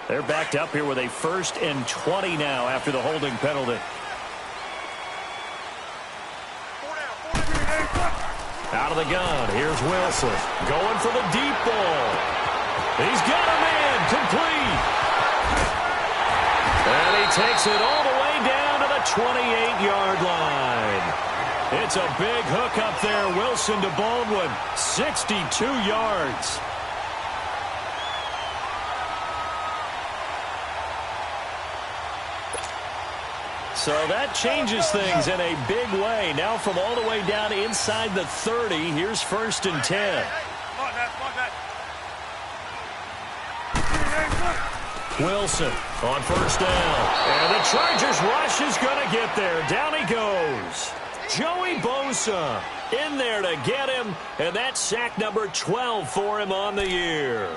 They're backed up here with a 1st and 20 now after the holding penalty. Out of the gun, here's Wilson. Going for the deep ball. He's got a man, complete. And he takes it all the way down to the 28-yard line. It's a big hook up there, Wilson to Baldwin. 62 yards. So that changes things in a big way. Now from all the way down inside the 30, here's 1st and 10. Wilson on first down. And the Chargers rush is going to get there. Down he goes. Joey Bosa in there to get him. And that's sack number 12 for him on the year.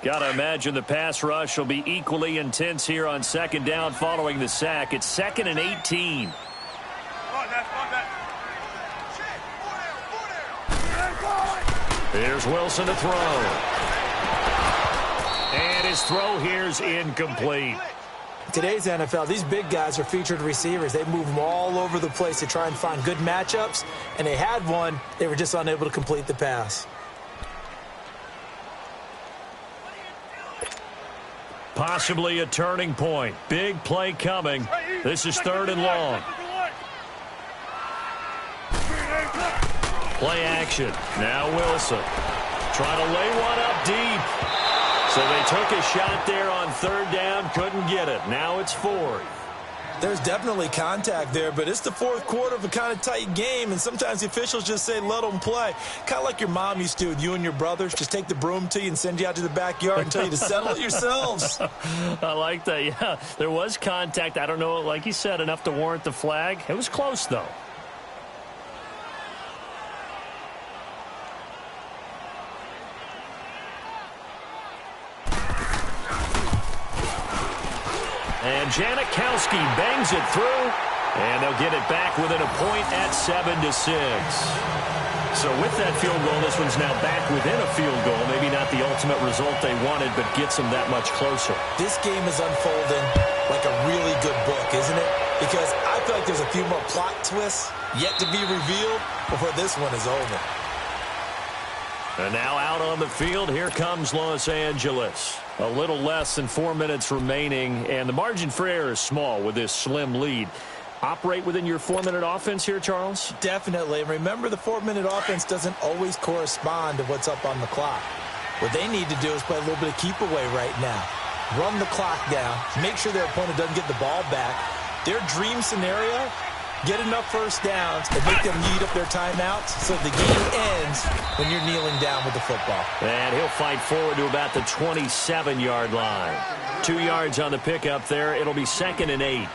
Got to imagine the pass rush will be equally intense here on 2nd down following the sack. It's 2nd and 18. Here's Wilson to throw. And his throw here's incomplete. Today's NFL, these big guys are featured receivers. They move them all over the place to try and find good matchups. And they had one. They were just unable to complete the pass. Possibly a turning point. Big play coming. This is 3rd and long. Play action. Now Wilson. Trying to lay one up deep. So they took a shot there on 3rd down. Couldn't get it. Now it's 4th. There's definitely contact there, but it's the 4th quarter of a kind of tight game, and sometimes the officials just say, let them play. Kind of like your mom used to with you and your brothers. Just take the broom to you and send you out to the backyard and tell you to settle it yourselves. I like that, yeah. There was contact. I don't know, like you said, enough to warrant the flag. It was close, though. And Janikowski bangs it through, and they'll get it back within a point at 7-6. So with that field goal, this one's now back within a field goal. Maybe not the ultimate result they wanted, but gets them that much closer. This game is unfolding like a really good book, isn't it? Because I feel like there's a few more plot twists yet to be revealed before this one is over. And now out on the field, here comes Los Angeles. A little less than 4 minutes remaining, and the margin for error is small with this slim lead. Operate within your 4-minute offense here, Charles? Definitely. And remember, the 4-minute offense doesn't always correspond to what's up on the clock. What they need to do is play a little bit of keep away right now. Run the clock down. Make sure their opponent doesn't get the ball back. Their dream scenario, get enough first downs and make them eat up their timeouts so the game ends when you're kneeling down with the football. And he'll fight forward to about the 27-yard line. 2 yards on the pickup there. It'll be 2nd and 8.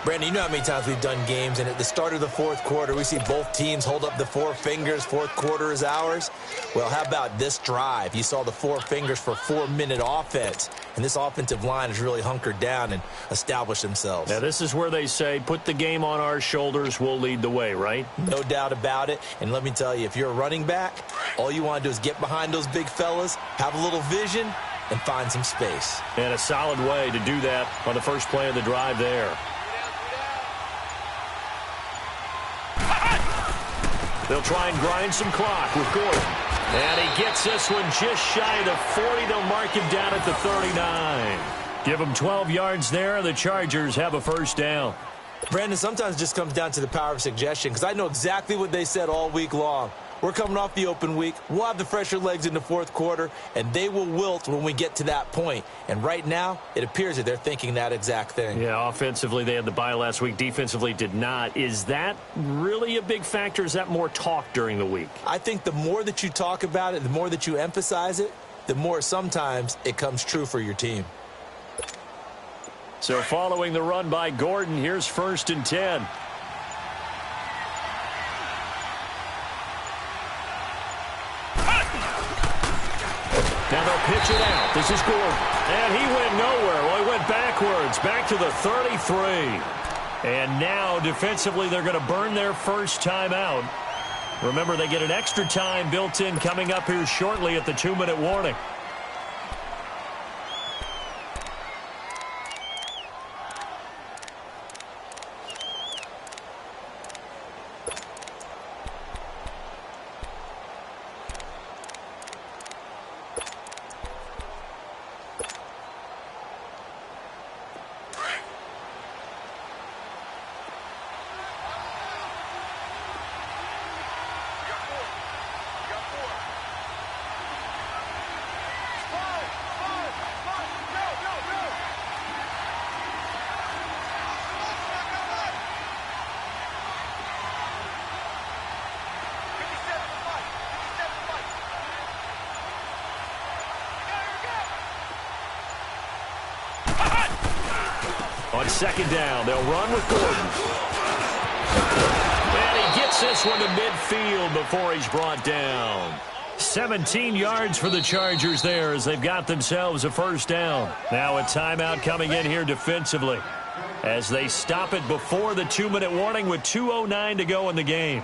Brandon, you know how many times we've done games, and at the start of the 4th quarter, we see both teams hold up the 4 fingers. 4th quarter is ours. Well, how about this drive? You saw the 4 fingers for 4-minute offense. and this offensive line has really hunkered down and established themselves. Now, this is where they say, put the game on our shoulders, we'll lead the way, right? No doubt about it. And let me tell you, if you're a running back, all you want to do is get behind those big fellas, have a little vision, and find some space. And a solid way to do that on the first play of the drive there. They'll try and grind some clock with Gordon. And he gets this one just shy of the 40. They'll mark him down at the 39. Give him 12 yards there. The Chargers have a first down. Brandon, sometimes it just comes down to the power of suggestion, because I know exactly what they said all week long. We're coming off the open week. We'll have the fresher legs in the fourth quarter, and they will wilt when we get to that point. And right now, it appears that they're thinking that exact thing. Yeah, offensively, they had the bye last week. Defensively, did not. Is that really a big factor? Is that more talk during the week? I think the more that you talk about it, the more that you emphasize it, the more sometimes it comes true for your team. So following the run by Gordon, here's 1st and 10. Now they'll pitch it out. This is Gordon. And he went nowhere. Well, he went backwards, back to the 33. And now, defensively, they're going to burn their first time out. Remember, they get an extra time built in coming up here shortly at the 2-minute warning. On 2nd down, they'll run with Gordon. And he gets this one to midfield before he's brought down. 17 yards for the Chargers there as they've got themselves a first down. Now a timeout coming in here defensively as they stop it before the 2-minute warning with 2:09 to go in the game.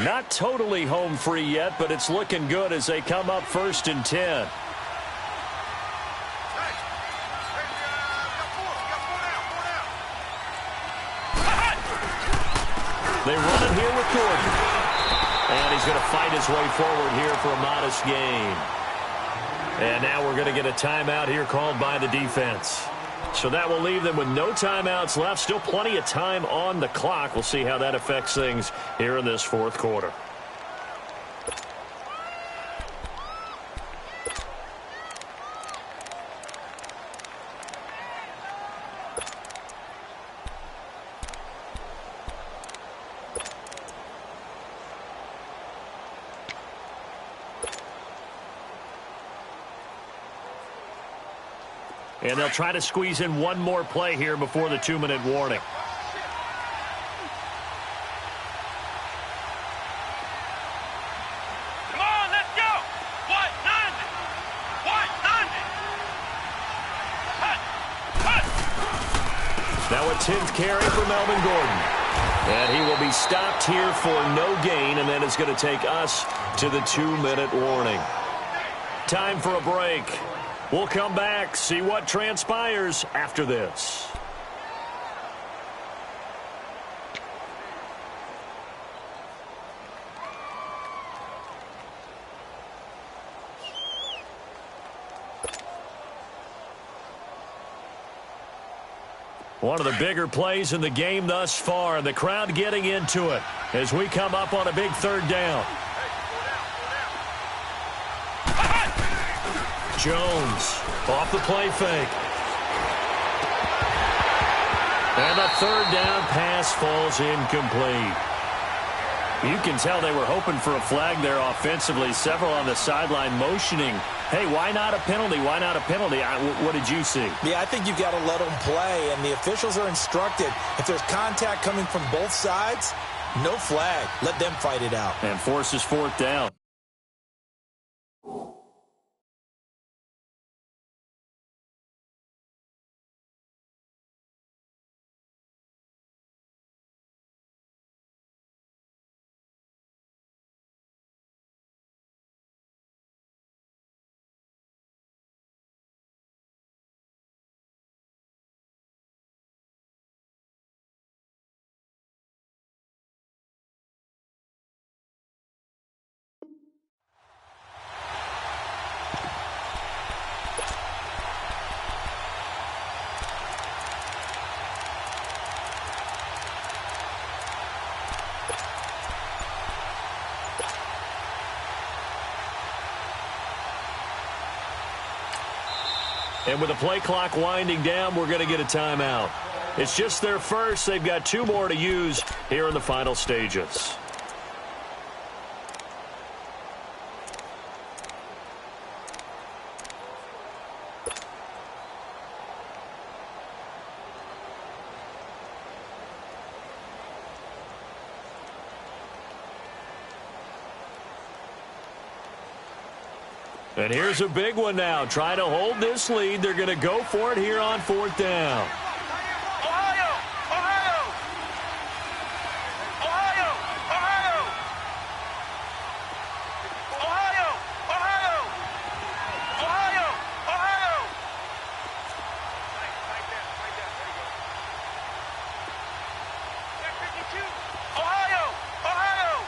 Not totally home free yet, but it's looking good as they come up 1st and 10. They run it here with Gordon. And he's going to fight his way forward here for a modest gain. And now we're going to get a timeout here called by the defense. So that will leave them with no timeouts left. Still plenty of time on the clock. We'll see how that affects things here in this fourth quarter. And they'll try to squeeze in one more play here before the 2-minute warning. Come on, let's go! What? 90! What? 90! Now a 10th carry for Melvin Gordon. And he will be stopped here for no gain, and then it's going to take us to the 2-minute warning. Time for a break. We'll come back, see what transpires after this. One of the bigger plays in the game thus far, and the crowd getting into it as we come up on a big 3rd down. Jones off the play fake. And the 3rd down pass falls incomplete. You can tell they were hoping for a flag there offensively. Several on the sideline motioning, hey, why not a penalty? Why not a penalty? What did you see? Yeah, I think you've got to let them play, and the officials are instructed. If there's contact coming from both sides, no flag. Let them fight it out. And forces fourth down. And with the play clock winding down, we're going to get a timeout. It's just their first. They've got 2 more to use here in the final stages. And here's a big one now. Trying to hold this lead. They're going to go for it here on fourth down. Ohio! Ohio! Ohio! Ohio! Ohio! Ohio! Ohio! Ohio! Right there. There you go. There, 52. Ohio! Ohio!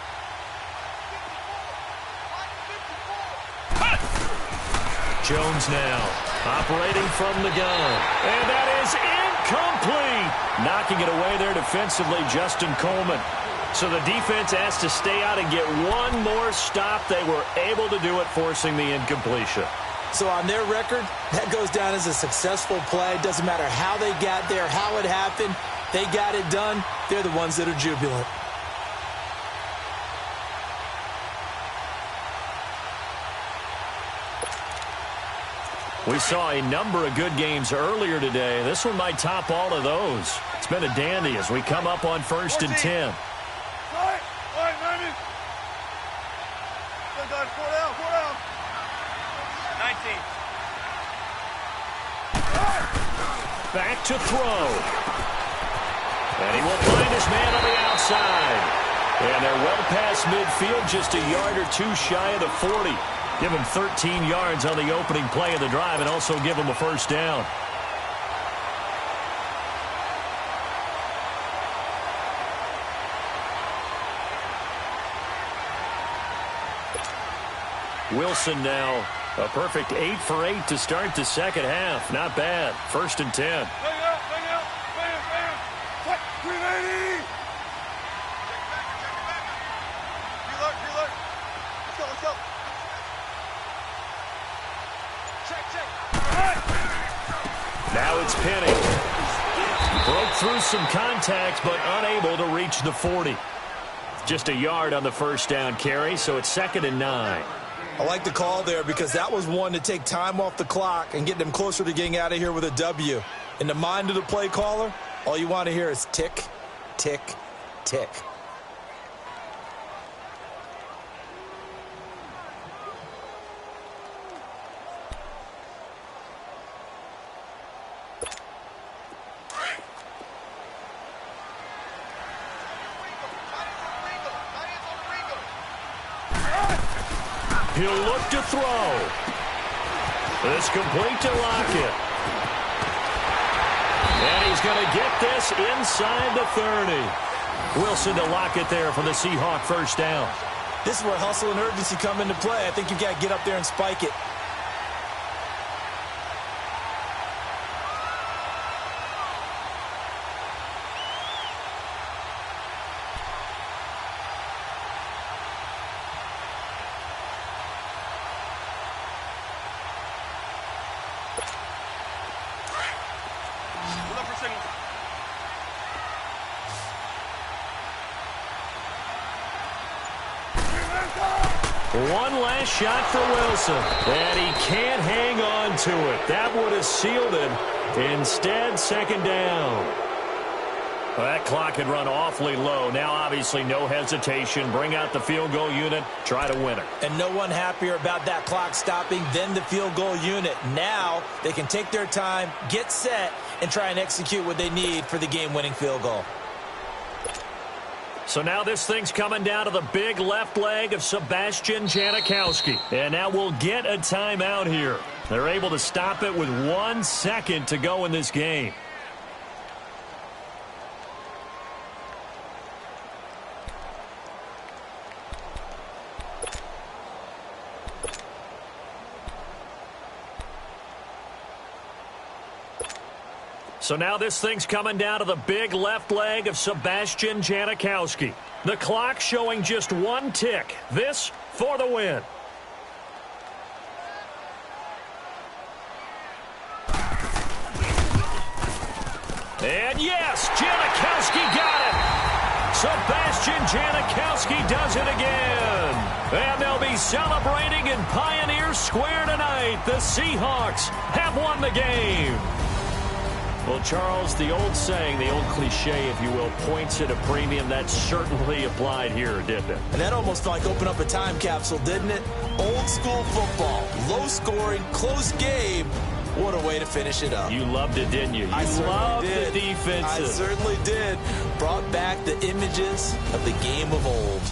54. Jones now operating from the gun. And that is incomplete. Knocking it away there defensively, Justin Coleman. So the defense has to stay out and get one more stop. They were able to do it, forcing the incompletion. So on their record, that goes down as a successful play. Doesn't matter how they got there, how it happened. They got it done. They're the ones that are jubilant. We saw a number of good games earlier today. This one might top all of those. It's been a dandy as we come up on 1st and 10. All right, Manny. Good, guys. 4 down. 19. Back to throw. And he will find his man on the outside. And they're well past midfield, just a yard or 2 shy of the 40. Give him 13 yards on the opening play of the drive and also give him a first down. Wilson now a perfect 8 for 8 to start the second half. Not bad. 1st and 10. Bang out. What? 380. Reload. Let's go. Check. Now it's Penny. Broke through some contact, but unable to reach the 40. Just a yard on the first down carry, so it's 2nd and 9. I like the call there because that was one to take time off the clock and get them closer to getting out of here with a W. In the mind of the play caller, all you want to hear is tick, tick, tick. He'll look to throw. It's complete to Lockett. And he's going to get this inside the 30. Wilson to Lockett there for the Seahawk first down. This is where hustle and urgency come into play. I think you've got to get up there and spike it. One last shot for Wilson, and he can't hang on to it. That would have sealed it. Instead, second down. Well, that clock had run awfully low. Now, obviously, no hesitation. Bring out the field goal unit, try to win it. And no one happier about that clock stopping than the field goal unit. Now they can take their time, get set, and try and execute what they need for the game-winning field goal. So now this thing's coming down to the big left leg of Sebastian Janikowski. And now we'll get a timeout here. They're able to stop it with 1 second to go in this game. So now this thing's coming down to the big left leg of Sebastian Janikowski. The clock showing just 1 tick. This for the win. And yes, Janikowski got it. Sebastian Janikowski does it again. And they'll be celebrating in Pioneer Square tonight. The Seahawks have won the game. Well, Charles, the old saying, the old cliche, if you will, points at a premium, that certainly applied here, didn't it? And that almost felt like open up a time capsule, didn't it? Old school football, low scoring, close game. What a way to finish it up. You loved it, didn't you? I loved did. The defensive. I certainly did. Brought back the images of the game of old.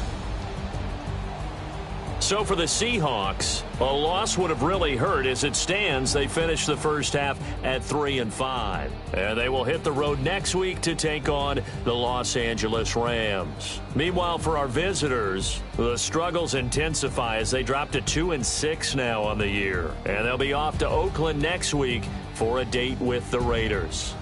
So for the Seahawks, a loss would have really hurt. As it stands, they finished the first half at 3-5. And they will hit the road next week to take on the Los Angeles Rams. Meanwhile, for our visitors, the struggles intensify as they drop to 2-6 now on the year. And they'll be off to Oakland next week for a date with the Raiders.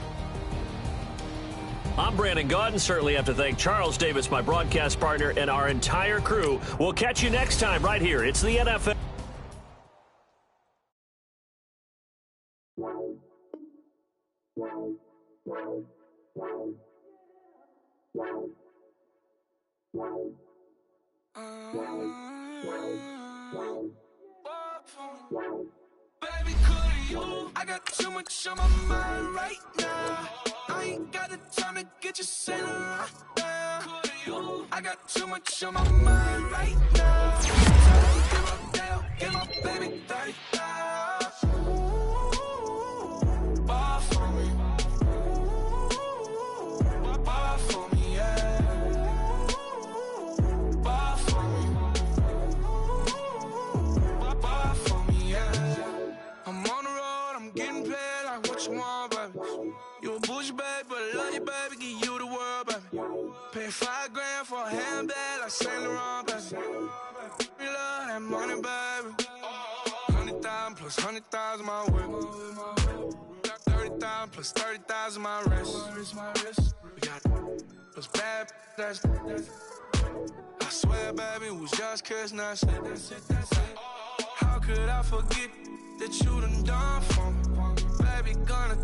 I'm Brandon Gaudin. Certainly have to thank Charles Davis, my broadcast partner, and our entire crew. We'll catch you next time right here. It's the NFL. Baby, could you? I got too much on my mind right now. I ain't got the time to get you sailing right now. I got too much on my mind right now. Give my baby 30,000. Ball for me. Ball for me, yeah. Ball for me. Ball for me, yeah. I'm on the road, I'm getting paid like what you want, baby. You a bougie, baby, but I love you, baby. Give you the world, baby. Pay $5 grand for a handbag like Saint Laurent, baby. We love that money, baby. 100,000 plus 100,000 my whip. Got 30,000 plus 30,000 my wrist. We got those bad, that's I swear, baby, it was just kiss, that's it. How could I forget that you done for me? Baby, gonna